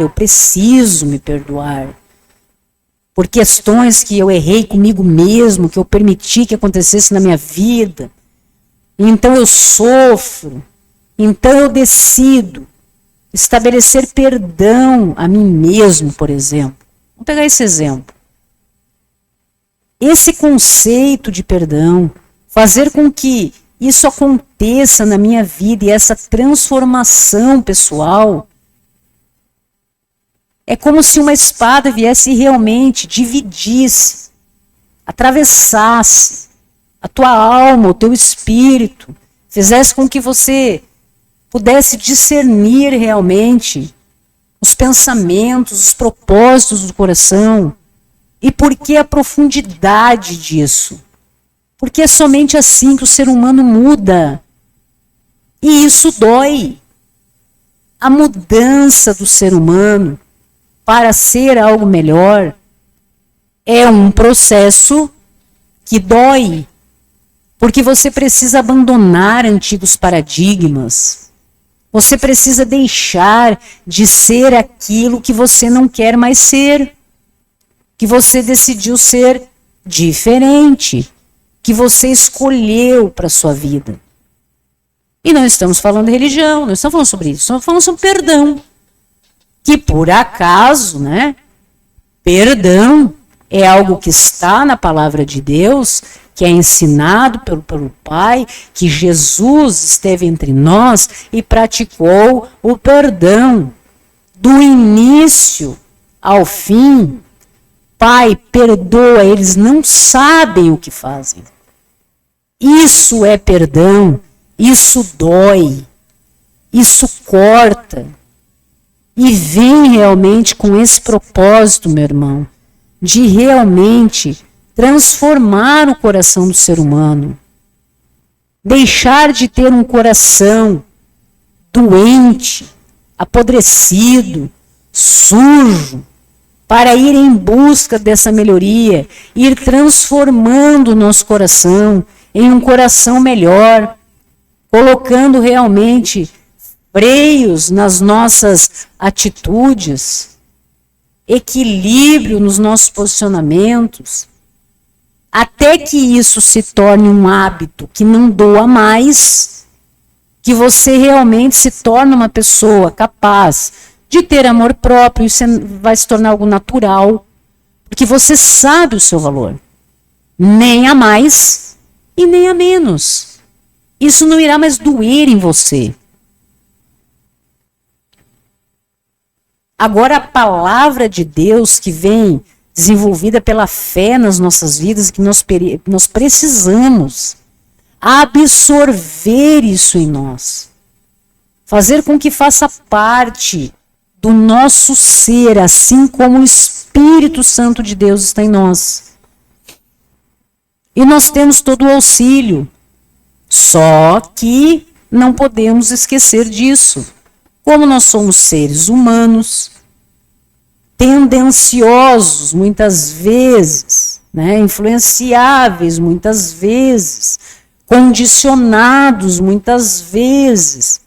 por questões que eu errei comigo mesmo, que eu permiti que acontecesse na minha vida. Então eu sofro, então eu decido estabelecer perdão a mim mesmo, por exemplo. Vamos pegar esse exemplo. Esse conceito de perdão, fazer com que isso aconteça na minha vida e essa transformação pessoal, é como se uma espada viesse e realmente dividisse, atravessasse a tua alma, o teu espírito, fizesse com que você pudesse discernir realmente os pensamentos, os propósitos do coração. E por que a profundidade disso? Porque é somente assim que o ser humano muda. E isso dói. A mudança do ser humano para ser algo melhor é um processo que dói, porque você precisa abandonar antigos paradigmas, você precisa deixar de ser aquilo que você não quer mais ser, que você decidiu ser diferente, que você escolheu para a sua vida. E não estamos falando de religião, não estamos falando sobre isso, estamos falando sobre perdão. Que por acaso, perdão é algo que está na palavra de Deus, que é ensinado pelo Pai, que Jesus esteve entre nós e praticou o perdão. Do início ao fim, Pai, perdoa, eles não sabem o que fazem. Isso é perdão, isso dói, isso corta. E vem realmente com esse propósito, meu irmão, de realmente transformar o coração do ser humano. Deixar de ter um coração doente, apodrecido, sujo, para ir em busca dessa melhoria, ir transformando o nosso coração em um coração melhor, colocando realmente freios nas nossas atitudes, equilíbrio nos nossos posicionamentos, até que isso se torne um hábito que não doa mais, que você realmente se torne uma pessoa capaz de ter amor próprio, isso vai se tornar algo natural, porque você sabe o seu valor, nem a mais e nem a menos. Isso não irá mais doer em você. Agora a palavra de Deus que vem desenvolvida pela fé nas nossas vidas, que nós precisamos absorver isso em nós. fazer com que faça parte do nosso ser, assim como o Espírito Santo de Deus está em nós. E nós temos todo o auxílio, só que não podemos esquecer disso. Como nós somos seres humanos, tendenciosos muitas vezes, né, influenciáveis muitas vezes, condicionados muitas vezes,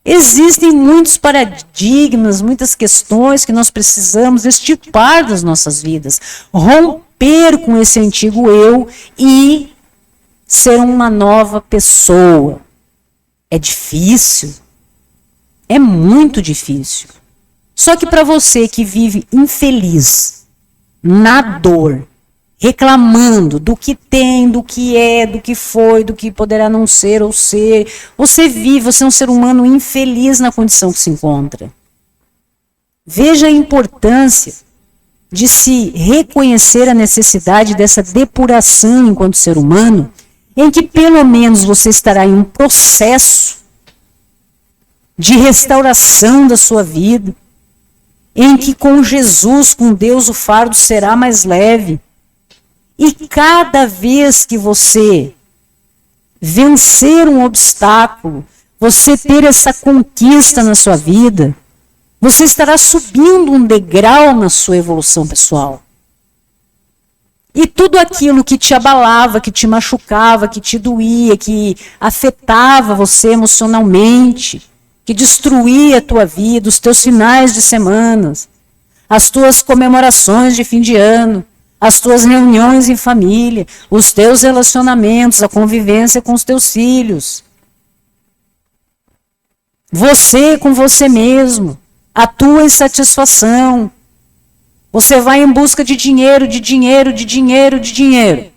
existem muitos paradigmas, muitas questões que nós precisamos extirpar das nossas vidas, romper com esse antigo eu e ser uma nova pessoa. É difícil, é muito difícil. Só que para você que vive infeliz, na dor, reclamando do que tem, do que é, do que foi, do que poderá não ser ou ser, você é um ser humano infeliz na condição que se encontra. Veja a importância de se reconhecer a necessidade dessa depuração enquanto ser humano, em que pelo menos você estará em um processo de restauração da sua vida, em que com Jesus, com Deus, o fardo será mais leve. E cada vez que você vencer um obstáculo, você ter essa conquista na sua vida, você estará subindo um degrau na sua evolução pessoal. E tudo aquilo que te abalava, que te machucava, que te doía, que afetava você emocionalmente, que destruía a tua vida, os teus finais de semanas, as tuas comemorações de fim de ano, as tuas reuniões em família, os teus relacionamentos, a convivência com os teus filhos. Você com você mesmo, a tua insatisfação. Você vai em busca de dinheiro, de dinheiro, de dinheiro, de dinheiro.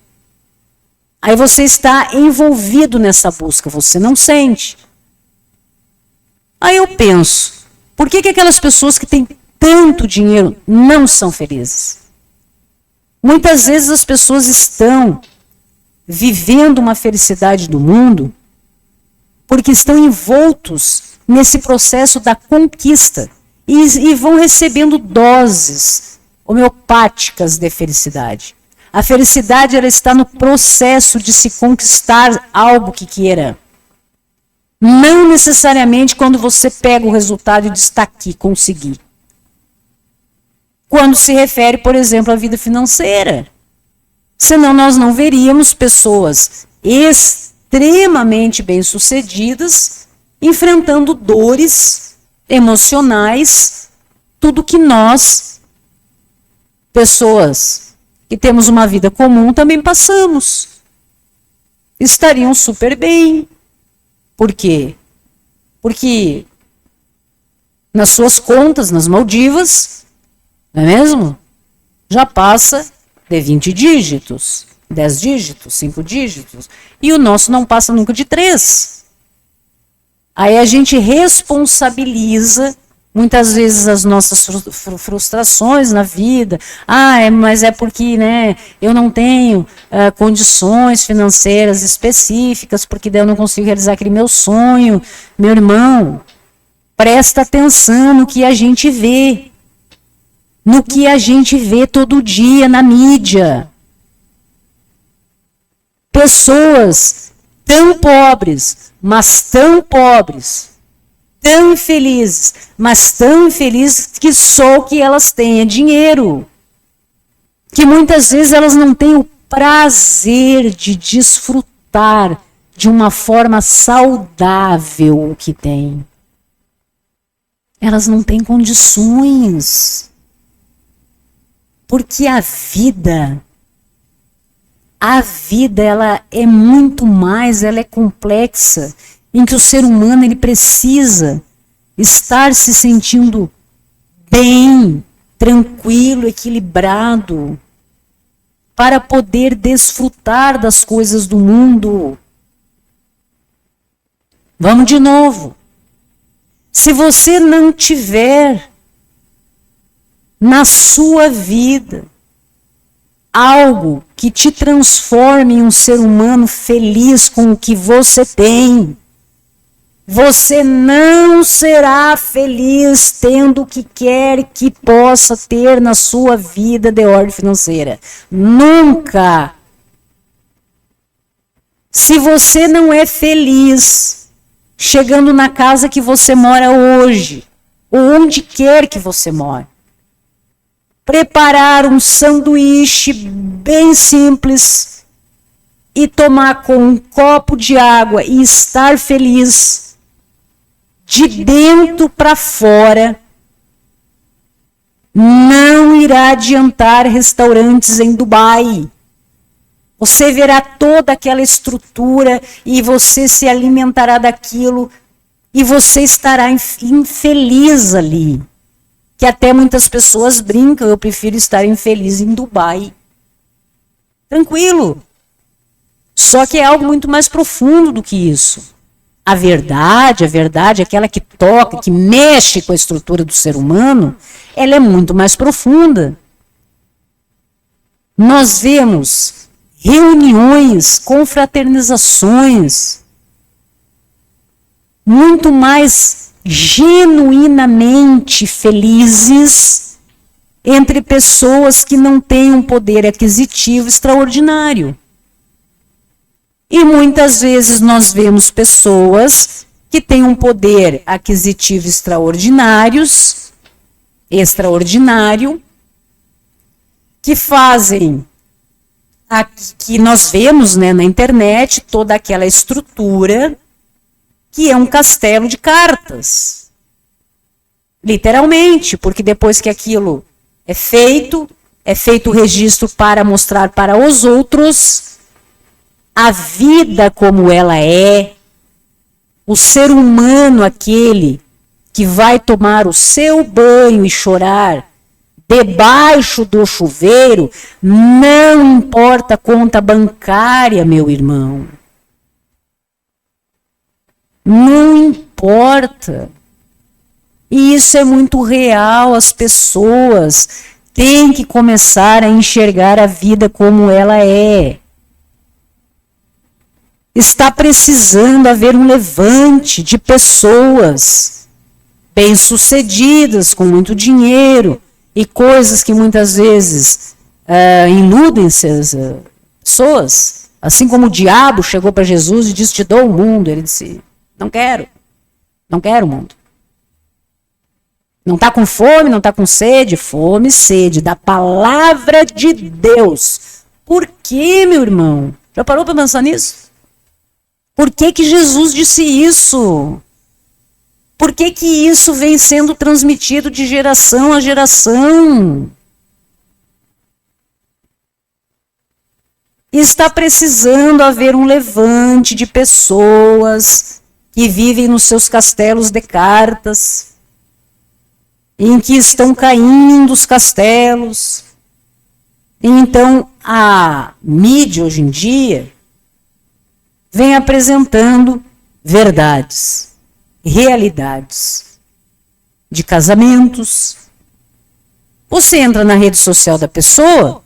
Aí você está envolvido nessa busca, você não sente. Aí eu penso, por que aquelas pessoas que têm tanto dinheiro não são felizes? Muitas vezes as pessoas estão vivendo uma felicidade do mundo porque estão envoltos nesse processo da conquista e vão recebendo doses homeopáticas de felicidade. A felicidade ela está no processo de se conquistar algo que queira. Não necessariamente quando você pega o resultado e diz, está aqui, consegui. Quando se refere, por exemplo, à vida financeira. Senão nós não veríamos pessoas extremamente bem-sucedidas enfrentando dores emocionais, tudo que nós, pessoas que temos uma vida comum, também passamos. Estariam super bem. Por quê? Porque nas suas contas, nas Maldivas, não é mesmo? Já passa de 20 dígitos, 10 dígitos, 5 dígitos. E o nosso não passa nunca de 3. Aí a gente responsabiliza muitas vezes as nossas frustrações na vida. Mas é porque, né, eu não tenho condições financeiras específicas, porque daí eu não consigo realizar aquele meu sonho. Meu irmão, presta atenção no que a gente vê. No que a gente vê todo dia na mídia. Pessoas tão pobres, mas tão pobres, tão infelizes, mas tão infelizes que só o que elas têm é dinheiro. Que muitas vezes elas não têm o prazer de desfrutar de uma forma saudável o que têm. Elas não têm condições. Porque a vida ela é muito mais, ela é complexa, em que o ser humano ele precisa estar se sentindo bem, tranquilo, equilibrado, para poder desfrutar das coisas do mundo. Vamos de novo. Se você não tiver na sua vida algo que te transforme em um ser humano feliz com o que você tem, Você não será feliz tendo o que quer que possa ter na sua vida de ordem financeira. Nunca. Se você não é feliz chegando na casa que você mora hoje, ou onde quer que você mora, preparar um sanduíche bem simples e tomar com um copo de água e estar feliz, de dentro para fora, não irá adiantar restaurantes em Dubai. Você verá toda aquela estrutura e você se alimentará daquilo e você estará infeliz ali. Que até muitas pessoas brincam, eu prefiro estar infeliz em Dubai. Tranquilo. Só que é algo muito mais profundo do que isso. A verdade, aquela que toca, que mexe com a estrutura do ser humano, ela é muito mais profunda. Nós vemos reuniões, confraternizações, muito mais genuinamente felizes entre pessoas que não têm um poder aquisitivo extraordinário. E muitas vezes nós vemos pessoas que têm um poder aquisitivo extraordinário, que fazem, que nós vemos, né, na internet, toda aquela estrutura que é um castelo de cartas. Literalmente, porque depois que aquilo é feito o registro para mostrar para os outros a vida como ela é, o ser humano aquele que vai tomar o seu banho e chorar debaixo do chuveiro, não importa a conta bancária, meu irmão. Não importa. E isso é muito real, as pessoas têm que começar a enxergar a vida como ela é. Está precisando haver um levante de pessoas bem-sucedidas, com muito dinheiro, e coisas que muitas vezes iludem essas pessoas. Assim como o diabo chegou para Jesus e disse, te dou o mundo. Ele disse, não quero o mundo. Não está com fome, não está com sede? Fome e sede da palavra de Deus. Por que, meu irmão? Já parou para pensar nisso? Por que que Jesus disse isso? Por que que isso vem sendo transmitido de geração a geração? Está precisando haver um levante de pessoas que vivem nos seus castelos de cartas, em que estão caindo os castelos. Então, a mídia hoje em dia vem apresentando verdades, realidades de casamentos. Você entra na rede social da pessoa,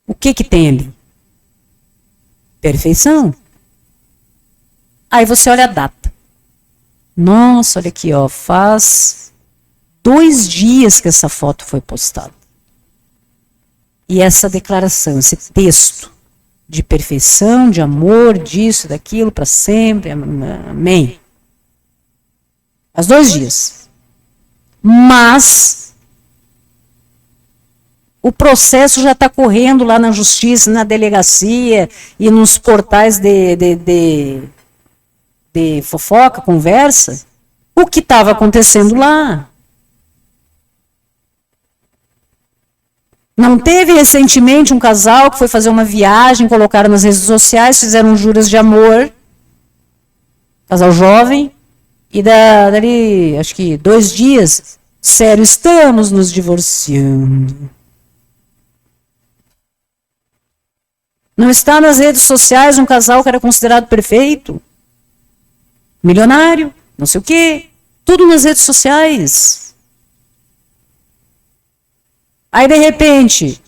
o que que tem ali? Perfeição. Aí você olha a data. Nossa, olha aqui, ó, faz 2 dias que essa foto foi postada. E essa declaração, esse texto de perfeição, de amor, disso, daquilo, para sempre, amém. Faz 2 dias. Mas o processo já está correndo lá na justiça, na delegacia e nos portais de fofoca, conversa. O que estava acontecendo lá? Não teve recentemente um casal que foi fazer uma viagem, colocaram nas redes sociais, fizeram juras de amor, casal jovem, e dali, acho que 2 dias, sério, estamos nos divorciando. Não está nas redes sociais um casal que era considerado perfeito? Milionário, não sei o quê, tudo nas redes sociais. Aí, de repente,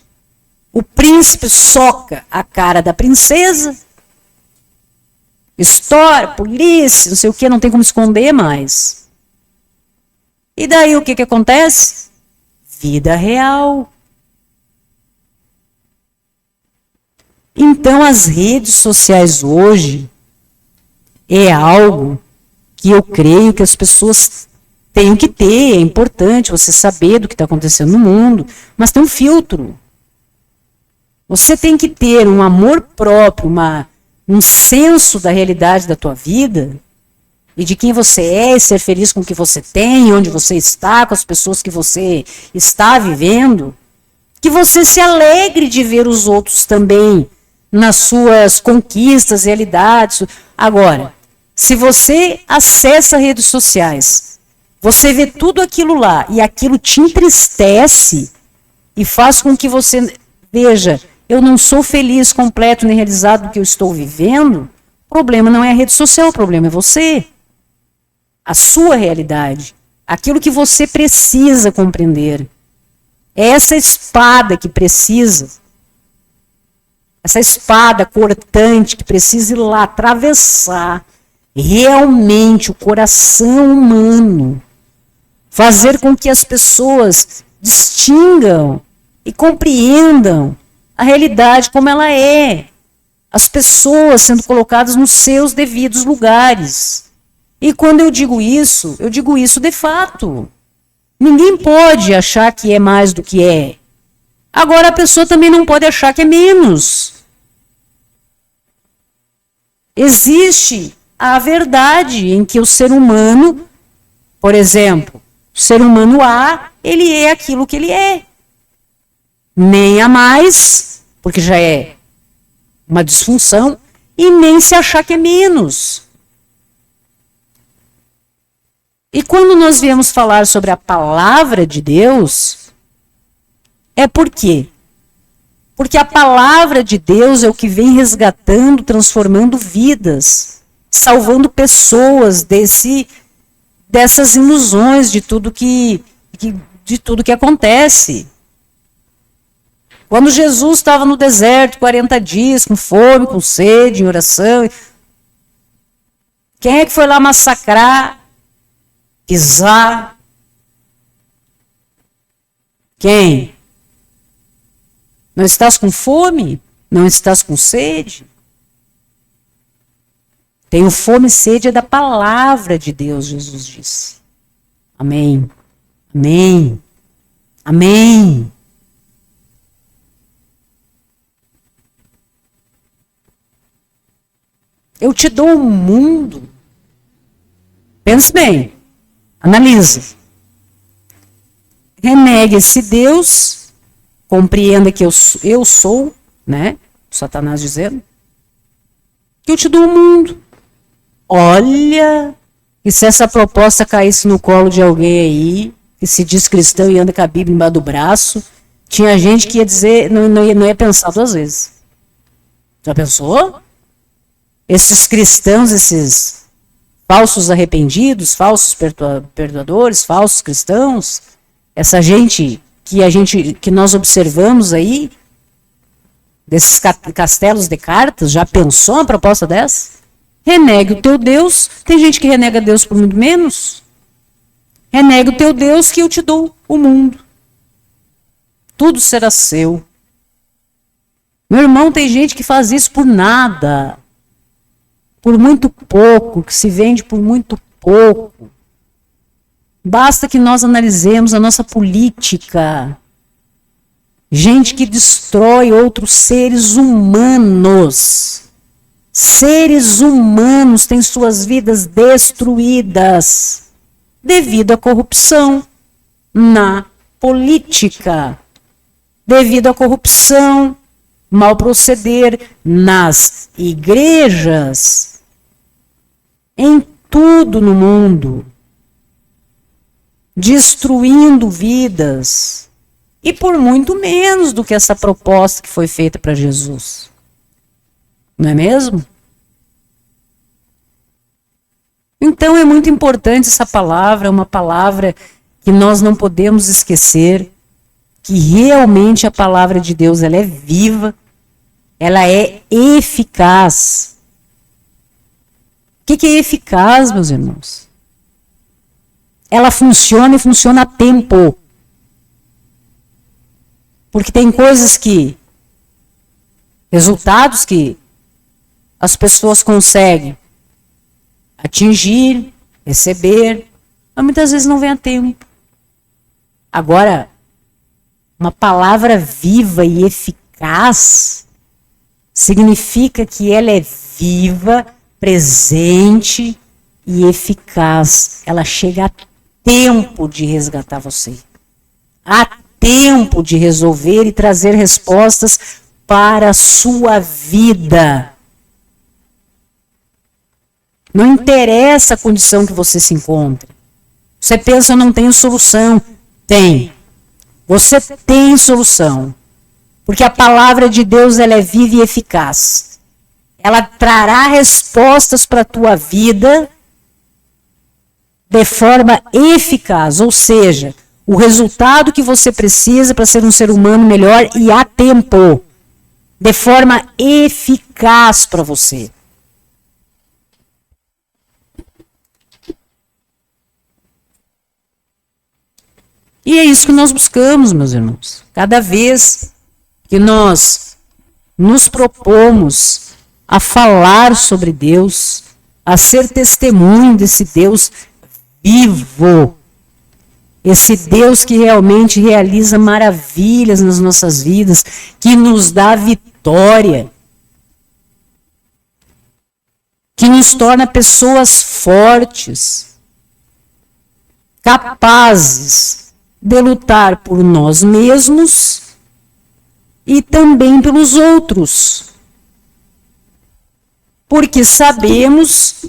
O príncipe soca a cara da princesa, estoura, polícia, não sei o que, não tem como esconder mais. E daí o que acontece? Vida real. Então as redes sociais hoje é algo que eu creio que as pessoas têm que ter, é importante você saber do que está acontecendo no mundo, mas tem um filtro. Você tem que ter um amor próprio, um senso da realidade da tua vida e de quem você é, e ser feliz com o que você tem, onde você está, com as pessoas que você está vivendo, que você se alegre de ver os outros também nas suas conquistas, realidades. Agora, se você acessa redes sociais, você vê tudo aquilo lá e aquilo te entristece e faz com que você veja, eu não sou feliz, completo, nem realizado do que eu estou vivendo, o problema não é a rede social, o problema é você. A sua realidade. Aquilo que você precisa compreender. É essa espada que precisa. Essa espada cortante que precisa ir lá atravessar realmente o coração humano. Fazer com que as pessoas distingam e compreendam a realidade como ela é. As pessoas sendo colocadas nos seus devidos lugares. E quando eu digo isso de fato. Ninguém pode achar que é mais do que é. Agora a pessoa também não pode achar que é menos. Existe a verdade em que o ser humano, por exemplo, o ser humano A, ele é aquilo que ele é. Nem a mais, porque já é uma disfunção, e nem se achar que é menos. E quando nós viemos falar sobre a palavra de Deus, é por quê? Porque a palavra de Deus é o que vem resgatando, transformando vidas, salvando pessoas dessas ilusões de tudo que acontece. Quando Jesus estava no deserto, 40 dias, com fome, com sede, em oração, quem é que foi lá massacrar, pisar? Quem? Não estás com fome? Não estás com sede? Tenho fome e sede é da palavra de Deus, Jesus disse. Amém. Amém. Amém. Eu te dou o mundo. Pense bem. Analise. Renegue esse Deus. Compreenda que eu sou, né? Satanás dizendo. Que eu te dou o mundo. Olha. E se essa proposta caísse no colo de alguém aí, que se diz cristão e anda com a Bíblia embaixo do braço, tinha gente que ia dizer, não ia pensar duas vezes. Já pensou? Esses cristãos, esses falsos arrependidos, falsos perdoadores, falsos cristãos, essa gente que nós observamos aí, desses castelos de cartas, já pensou uma proposta dessa? Renegue o teu Deus. Tem gente que renega Deus por muito menos. Renegue o teu Deus que eu te dou o mundo. Tudo será seu. Meu irmão, tem gente que faz isso por nada. Por muito pouco, que se vende por muito pouco. Basta que nós analisemos a nossa política. Gente que destrói outros seres humanos. Seres humanos têm suas vidas destruídas devido à corrupção na política, devido à corrupção, mal proceder nas igrejas, em tudo no mundo, destruindo vidas, e por muito menos do que essa proposta que foi feita para Jesus. Não é mesmo? Então é muito importante essa palavra, é uma palavra que nós não podemos esquecer, que realmente a palavra de Deus ela é viva, ela é eficaz. O que é eficaz, meus irmãos? Ela funciona e funciona a tempo. Porque tem coisas resultados que as pessoas conseguem atingir, receber, mas muitas vezes não vem a tempo. Agora, uma palavra viva e eficaz significa que ela é viva, presente e eficaz. Ela chega a tempo de resgatar você. A tempo de resolver e trazer respostas para a sua vida. Não interessa a condição que você se encontra. Você pensa, eu não tenho solução. Tem. Você tem solução. Porque a palavra de Deus ela é viva e eficaz. Ela trará respostas para a tua vida de forma eficaz. Ou seja, o resultado que você precisa para ser um ser humano melhor e a tempo. De forma eficaz para você. E é isso que nós buscamos, meus irmãos. Cada vez que nós nos propomos a falar sobre Deus, a ser testemunho desse Deus vivo, esse Deus que realmente realiza maravilhas nas nossas vidas, que nos dá vitória, que nos torna pessoas fortes, capazes de lutar por nós mesmos e também pelos outros. Porque sabemos,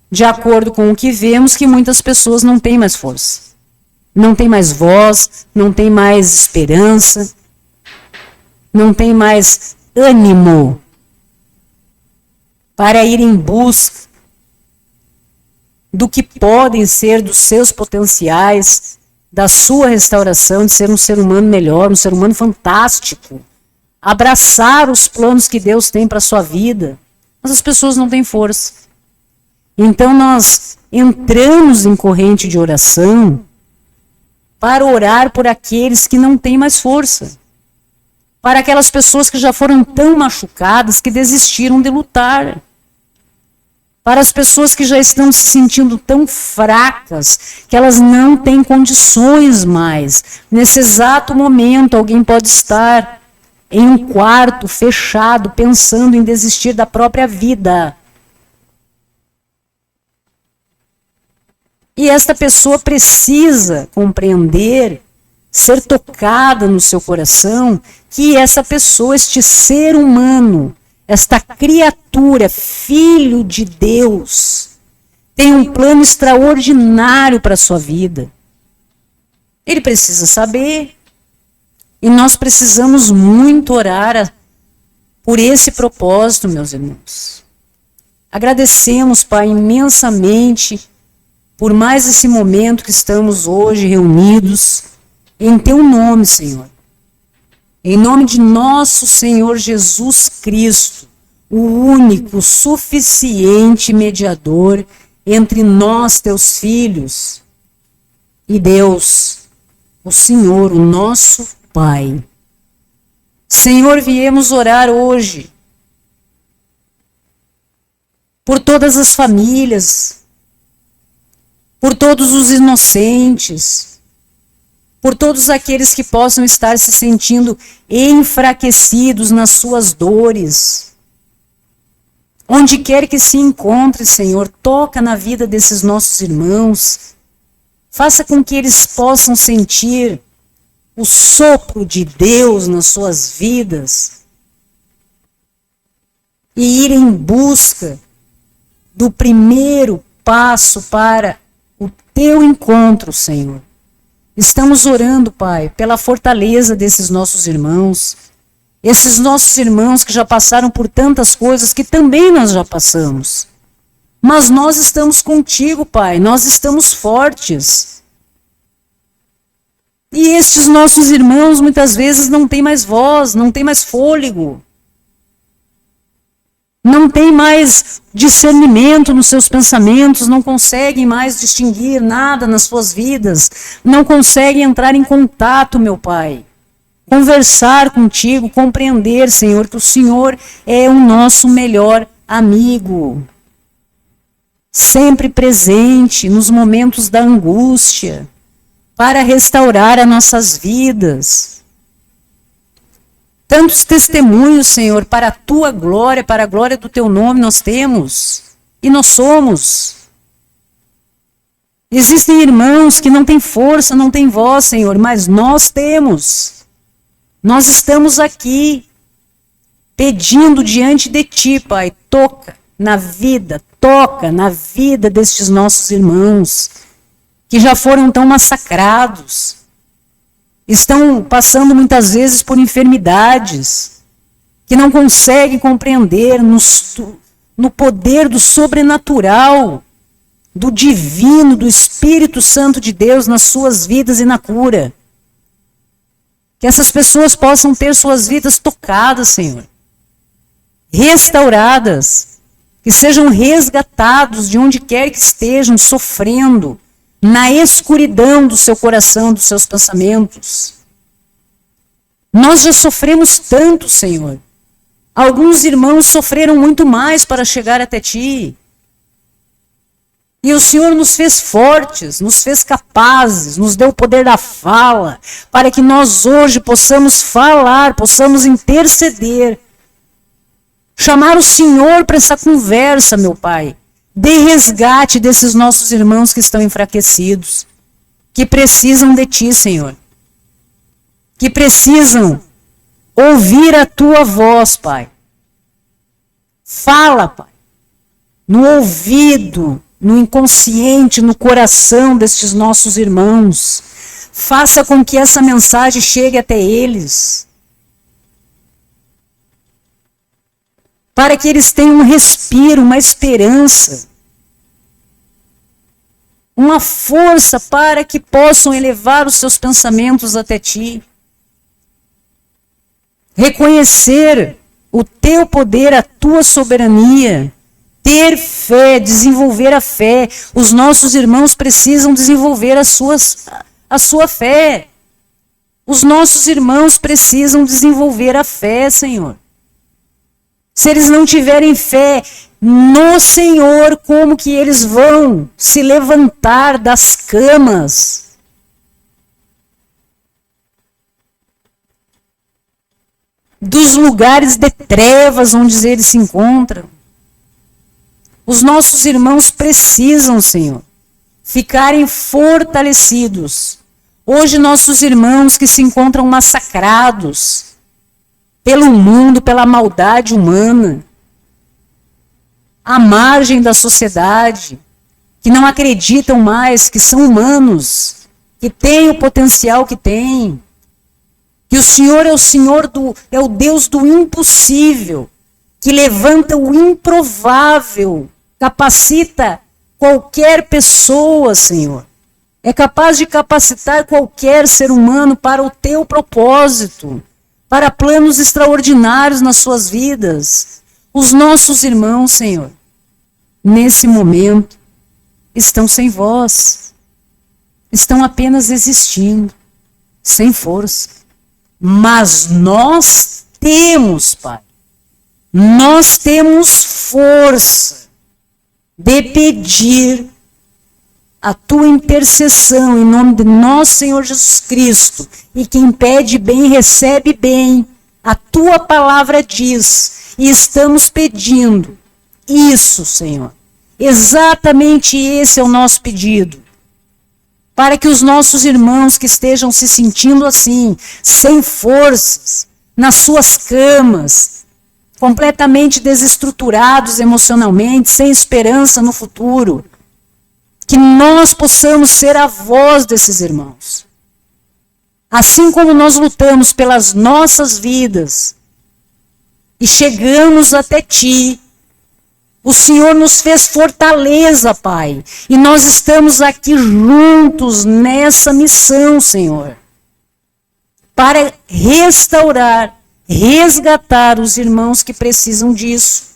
de acordo com o que vemos, que muitas pessoas não têm mais força, não têm mais voz, não têm mais esperança, não têm mais ânimo para ir em busca do que podem ser dos seus potenciais, da sua restauração, de ser um ser humano melhor, um ser humano fantástico. Abraçar os planos que Deus tem para a sua vida. Mas as pessoas não têm força. Então nós entramos em corrente de oração para orar por aqueles que não têm mais força. Para aquelas pessoas que já foram tão machucadas que desistiram de lutar. Para as pessoas que já estão se sentindo tão fracas que elas não têm condições mais. Nesse exato momento, alguém pode estar em um quarto fechado, pensando em desistir da própria vida. E esta pessoa precisa compreender, ser tocada no seu coração, que essa pessoa, este ser humano, esta criatura, filho de Deus, tem um plano extraordinário para a sua vida. Ele precisa saber. E nós precisamos muito orar por esse propósito, meus irmãos. Agradecemos, Pai, imensamente por mais esse momento que estamos hoje reunidos em Teu nome, Senhor. Em nome de nosso Senhor Jesus Cristo, o único, suficiente mediador entre nós, Teus filhos, e Deus, o Senhor, o nosso Pai. Senhor, viemos orar hoje por todas as famílias, por todos os inocentes, por todos aqueles que possam estar se sentindo enfraquecidos nas suas dores. Onde quer que se encontre, Senhor, toca na vida desses nossos irmãos. Faça com que eles possam sentir o sopro de Deus nas suas vidas e ir em busca do primeiro passo para o Teu encontro, Senhor. Estamos orando, Pai, pela fortaleza desses nossos irmãos, esses nossos irmãos que já passaram por tantas coisas que também nós já passamos. Mas nós estamos contigo, Pai, nós estamos fortes. E estes nossos irmãos muitas vezes não têm mais voz, não têm mais fôlego, não têm mais discernimento nos seus pensamentos, não conseguem mais distinguir nada nas suas vidas, não conseguem entrar em contato, meu Pai, conversar contigo, compreender, Senhor, que o Senhor é o nosso melhor amigo, sempre presente nos momentos da angústia, para restaurar as nossas vidas. Tantos testemunhos, Senhor, para a tua glória, para a glória do teu nome nós temos e nós somos. Existem irmãos que não têm força, não têm voz, Senhor, mas nós temos. Nós estamos aqui pedindo diante de ti, Pai, toca na vida destes nossos irmãos que já foram tão massacrados, estão passando muitas vezes por enfermidades, que não conseguem compreender no poder do sobrenatural, do divino, do Espírito Santo de Deus nas suas vidas e na cura. Que essas pessoas possam ter suas vidas tocadas, Senhor, restauradas, que sejam resgatados de onde quer que estejam sofrendo, na escuridão do seu coração, dos seus pensamentos. Nós já sofremos tanto, Senhor. Alguns irmãos sofreram muito mais para chegar até ti. E o Senhor nos fez fortes, nos fez capazes, nos deu o poder da fala, para que nós hoje possamos falar, possamos interceder. Chamar o Senhor para essa conversa, meu Pai. Dê resgate desses nossos irmãos que estão enfraquecidos, que precisam de ti, Senhor. Que precisam ouvir a tua voz, Pai. Fala, Pai, no ouvido, no inconsciente, no coração destes nossos irmãos. Faça com que essa mensagem chegue até eles, para que eles tenham um respiro, uma esperança, uma força para que possam elevar os seus pensamentos até ti. Reconhecer o teu poder, a tua soberania, ter fé, desenvolver a fé. Os nossos irmãos precisam desenvolver a sua fé. Os nossos irmãos precisam desenvolver a fé, Senhor. Se eles não tiverem fé no Senhor, como que eles vão se levantar das camas? Dos lugares de trevas onde eles se encontram? Os nossos irmãos precisam, Senhor, ficarem fortalecidos. Hoje nossos irmãos que se encontram massacrados pelo mundo, pela maldade humana, à margem da sociedade, que não acreditam mais que são humanos, que têm o potencial que têm, que o Senhor é o Deus do impossível, que levanta o improvável, capacita qualquer pessoa, Senhor. É capaz de capacitar qualquer ser humano para o teu propósito, para planos extraordinários nas suas vidas. Os nossos irmãos, Senhor, nesse momento, estão sem voz, estão apenas existindo, sem força. Mas nós temos, Pai, nós temos força de pedir a tua intercessão em nome de nosso Senhor Jesus Cristo. E quem pede bem, recebe bem. A tua palavra diz, e estamos pedindo isso, Senhor. Exatamente esse é o nosso pedido. Para que os nossos irmãos que estejam se sentindo assim, sem forças, nas suas camas, completamente desestruturados emocionalmente, sem esperança no futuro, que nós possamos ser a voz desses irmãos. Assim como nós lutamos pelas nossas vidas e chegamos até ti, o Senhor nos fez fortaleza, Pai, e nós estamos aqui juntos nessa missão, Senhor. para restaurar, resgatar os irmãos que precisam disso,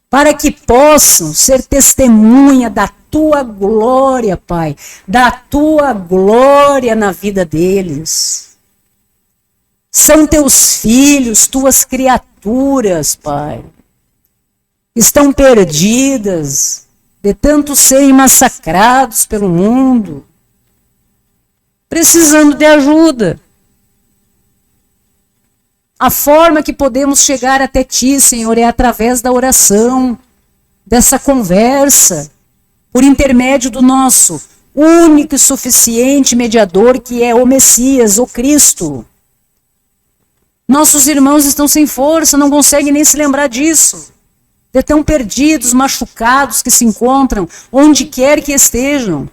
para que possam ser testemunha da tua glória, Pai, da tua glória na vida deles. São teus filhos, tuas criaturas, Pai. Estão perdidas, de tanto serem massacrados pelo mundo, precisando de ajuda. A forma que podemos chegar até Ti, Senhor, é através da oração, dessa conversa, por intermédio do nosso único e suficiente mediador, que é o Messias, o Cristo. Nossos irmãos estão sem força, não conseguem nem se lembrar disso. De tão perdidos, machucados que se encontram, onde quer que estejam.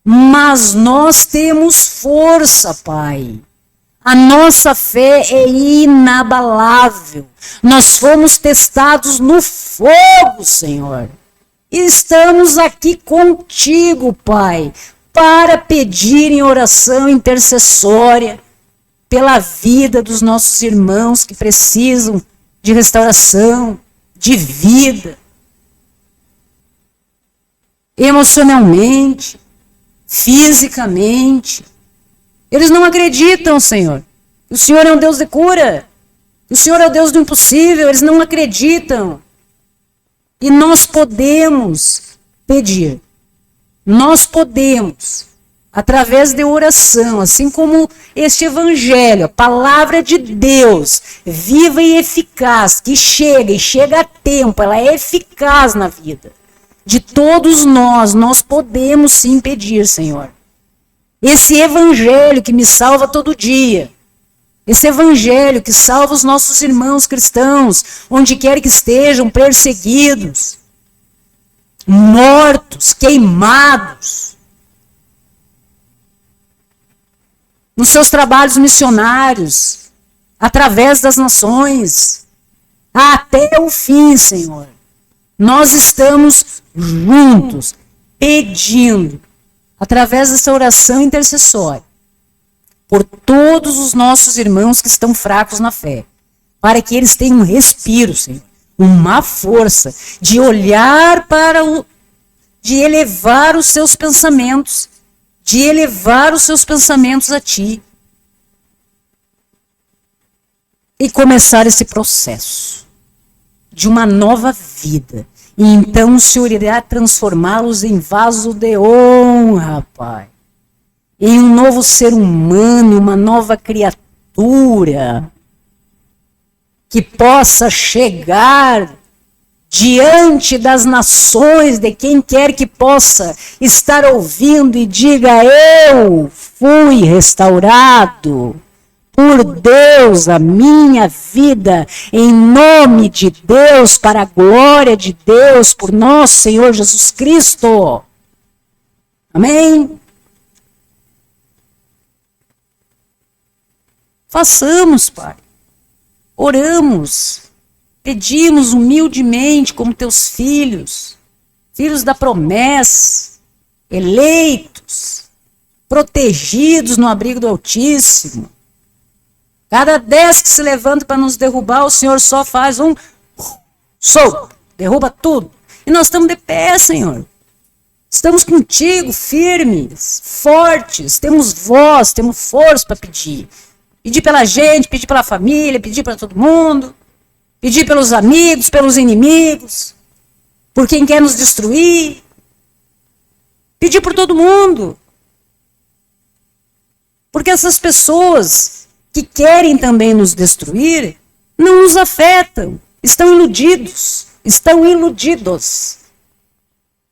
Mas nós temos força, Pai. A nossa fé é inabalável. Nós fomos testados no fogo, Senhor. E estamos aqui contigo, Pai, para pedir em oração intercessória pela vida dos nossos irmãos que precisam de restauração, de vida, emocionalmente, fisicamente. Eles não acreditam, Senhor. O Senhor é um Deus de cura. O Senhor é o Deus do impossível. Eles não acreditam. E nós podemos pedir. Nós podemos, através de oração, assim como este evangelho, a palavra de Deus, viva e eficaz, que chega a tempo, ela é eficaz na vida de todos nós podemos sim pedir, Senhor. Esse evangelho que me salva todo dia, esse evangelho que salva os nossos irmãos cristãos, onde quer que estejam, perseguidos, mortos, queimados, nos seus trabalhos missionários, através das nações, até o fim, Senhor. Nós estamos juntos, pedindo, através dessa oração intercessória, por todos os nossos irmãos que estão fracos na fé, para que eles tenham um respiro, Senhor, uma força de olhar de elevar os seus pensamentos, a Ti. E começar esse processo de uma nova vida. E então o Senhor irá transformá-los em vaso de honra, Pai. Em um novo ser humano, uma nova criatura, que possa chegar diante das nações, de quem quer que possa estar ouvindo e diga: eu fui restaurado por Deus, a minha vida, em nome de Deus, para a glória de Deus, por nosso Senhor Jesus Cristo. Amém? Façamos, Pai. Oramos, pedimos humildemente como teus filhos, filhos da promessa, eleitos, protegidos no abrigo do Altíssimo. Cada 10 que se levanta para nos derrubar, o Senhor só faz um solto, derruba tudo. E nós estamos de pé, Senhor. Estamos contigo, firmes, fortes, temos voz, temos força para pedir. Pedir pela gente, pedir pela família, pedir para todo mundo, pedir pelos amigos, pelos inimigos, por quem quer nos destruir. Pedir por todo mundo. Porque essas pessoas que querem também nos destruir, não nos afetam, estão iludidos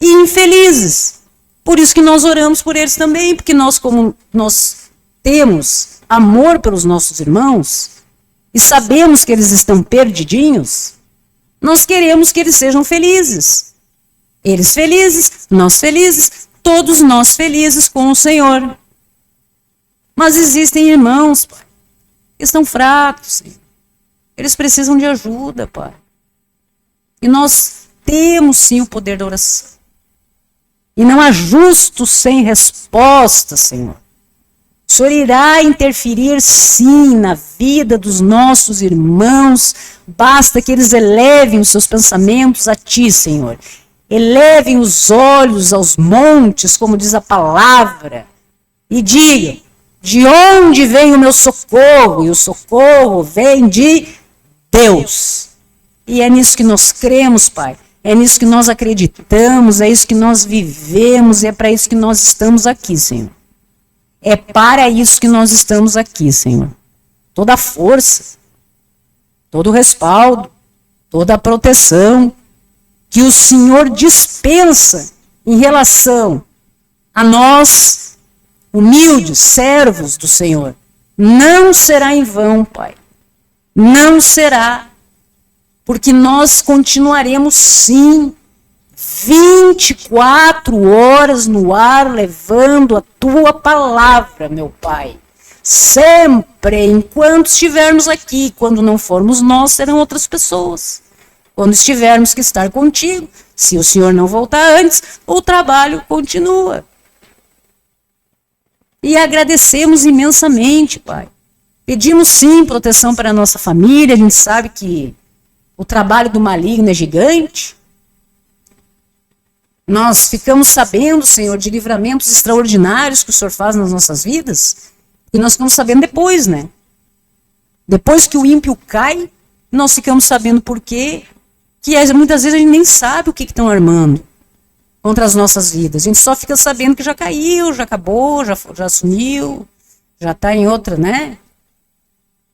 e infelizes. Por isso que nós oramos por eles também, porque como nós temos amor pelos nossos irmãos e sabemos que eles estão perdidinhos, nós queremos que eles sejam felizes. Eles felizes, nós felizes, todos nós felizes com o Senhor. Mas existem irmãos, Pai, estão fracos, Senhor. Eles precisam de ajuda, Pai. E nós temos sim o poder da oração. E não há justo sem resposta, Senhor. O Senhor irá interferir, sim, na vida dos nossos irmãos. Basta que eles elevem os seus pensamentos a Ti, Senhor. Elevem os olhos aos montes, como diz a palavra, e digam: de onde vem o meu socorro? E o socorro vem de Deus. E é nisso que nós cremos, Pai. É nisso que nós acreditamos, é isso que nós vivemos, e é para isso que nós estamos aqui, Senhor. É para isso que nós estamos aqui, Senhor. Toda a força, todo o respaldo, toda a proteção que o Senhor dispensa em relação a nós, humildes servos do Senhor, não será em vão, Pai. Não será, porque nós continuaremos, sim, 24 horas no ar, levando a Tua palavra, meu Pai. Sempre, enquanto estivermos aqui. Quando não formos nós, serão outras pessoas. Quando estivermos que estar contigo, se o Senhor não voltar antes, o trabalho continua. E agradecemos imensamente, Pai. Pedimos sim proteção para a nossa família. A gente sabe que o trabalho do maligno é gigante. Nós ficamos sabendo, Senhor, de livramentos extraordinários que o Senhor faz nas nossas vidas. E nós ficamos sabendo depois, né? Depois que o ímpio cai, nós ficamos sabendo por quê. Que muitas vezes a gente nem sabe o que estão armando contra as nossas vidas. A gente só fica sabendo que já caiu, já acabou, já sumiu, já está em outra, né?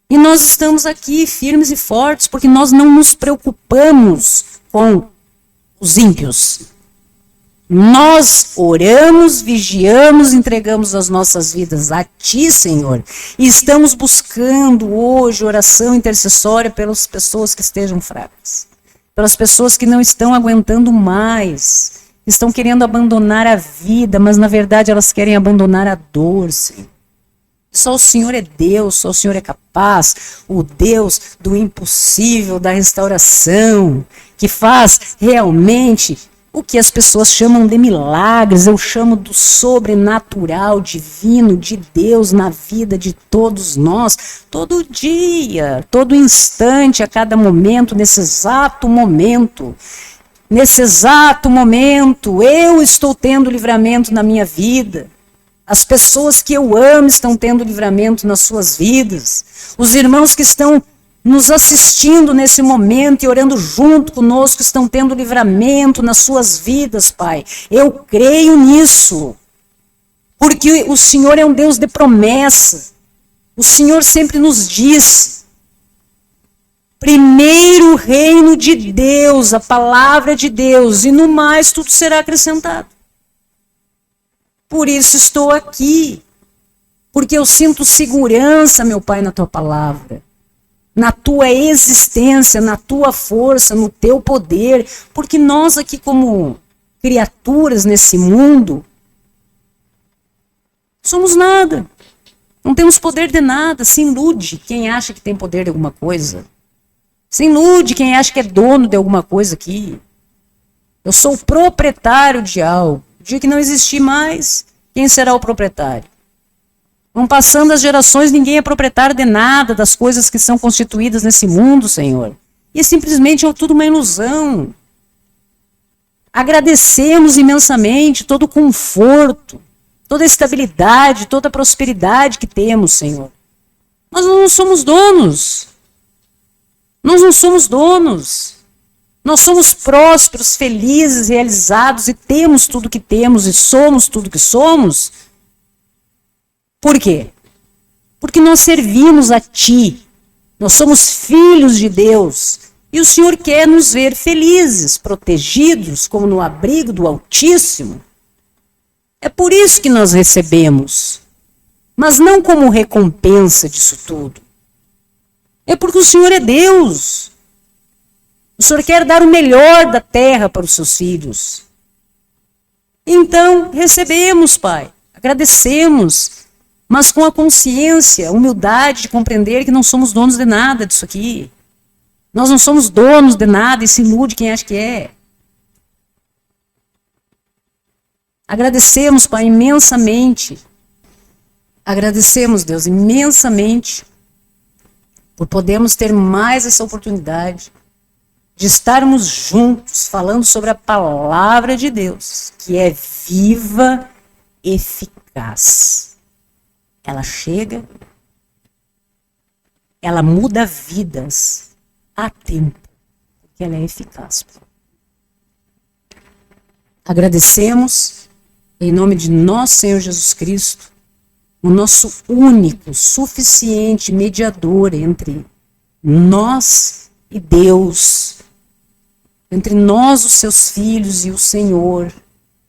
E nós estamos aqui firmes e fortes porque nós não nos preocupamos com os ímpios. Nós oramos, vigiamos, entregamos as nossas vidas a Ti, Senhor. E estamos buscando hoje oração intercessória pelas pessoas que estejam fracas. Pelas pessoas que não estão aguentando mais. Estão querendo abandonar a vida, mas na verdade elas querem abandonar a dor, Senhor. Só o Senhor é Deus, só o Senhor é capaz, o Deus do impossível, da restauração, que faz realmente o que as pessoas chamam de milagres. Eu chamo do sobrenatural, divino, de Deus na vida de todos nós, todo dia, todo instante, a cada momento, nesse exato momento. Nesse exato momento, eu estou tendo livramento na minha vida. As pessoas que eu amo estão tendo livramento nas suas vidas. Os irmãos que estão nos assistindo nesse momento e orando junto conosco estão tendo livramento nas suas vidas, Pai. Eu creio nisso. Porque o Senhor é um Deus de promessa. O Senhor sempre nos diz: primeiro o reino de Deus, a palavra de Deus, e no mais tudo será acrescentado. Por isso estou aqui, porque eu sinto segurança, meu Pai, na Tua palavra, na Tua existência, na Tua força, no Teu poder, porque nós aqui como criaturas nesse mundo, somos nada, não temos poder de nada. Se ilude quem acha que tem poder de alguma coisa, se ilude quem acha que é dono de alguma coisa aqui. Eu sou o proprietário de algo. O dia que não existir mais, quem será o proprietário? Vão passando as gerações, ninguém é proprietário de nada das coisas que são constituídas nesse mundo, Senhor. E simplesmente é tudo uma ilusão. Agradecemos imensamente todo o conforto, toda a estabilidade, toda a prosperidade que temos, Senhor. Nós não somos donos. Nós não somos donos. Nós somos prósperos, felizes, realizados e temos tudo que temos e somos tudo que somos. Por quê? Porque nós servimos a Ti. Nós somos filhos de Deus. E o Senhor quer nos ver felizes, protegidos, como no abrigo do Altíssimo. É por isso que nós recebemos. Mas não como recompensa disso tudo. É porque o Senhor é Deus. O Senhor quer dar o melhor da terra para os seus filhos. Então, recebemos, Pai. Agradecemos. Mas com a consciência, a humildade de compreender que não somos donos de nada disso aqui. Nós não somos donos de nada e se ilude quem acha que é. Agradecemos, Pai, imensamente Agradecemos, Deus, imensamente por podermos ter mais essa oportunidade de estarmos juntos falando sobre a palavra de Deus, que é viva, eficaz. Ela chega, ela muda vidas a tempo, porque ela é eficaz. Agradecemos, em nome de nosso Senhor Jesus Cristo, o nosso único, suficiente mediador entre nós e Deus, entre nós, os seus filhos, e o Senhor,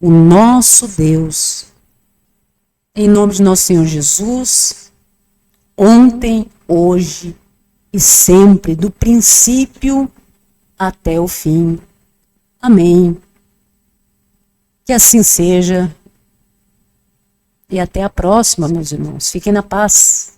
o nosso Deus. Em nome de nosso Senhor Jesus, ontem, hoje e sempre, do princípio até o fim. Amém. Que assim seja. E até a próxima, meus irmãos. Fiquem na paz.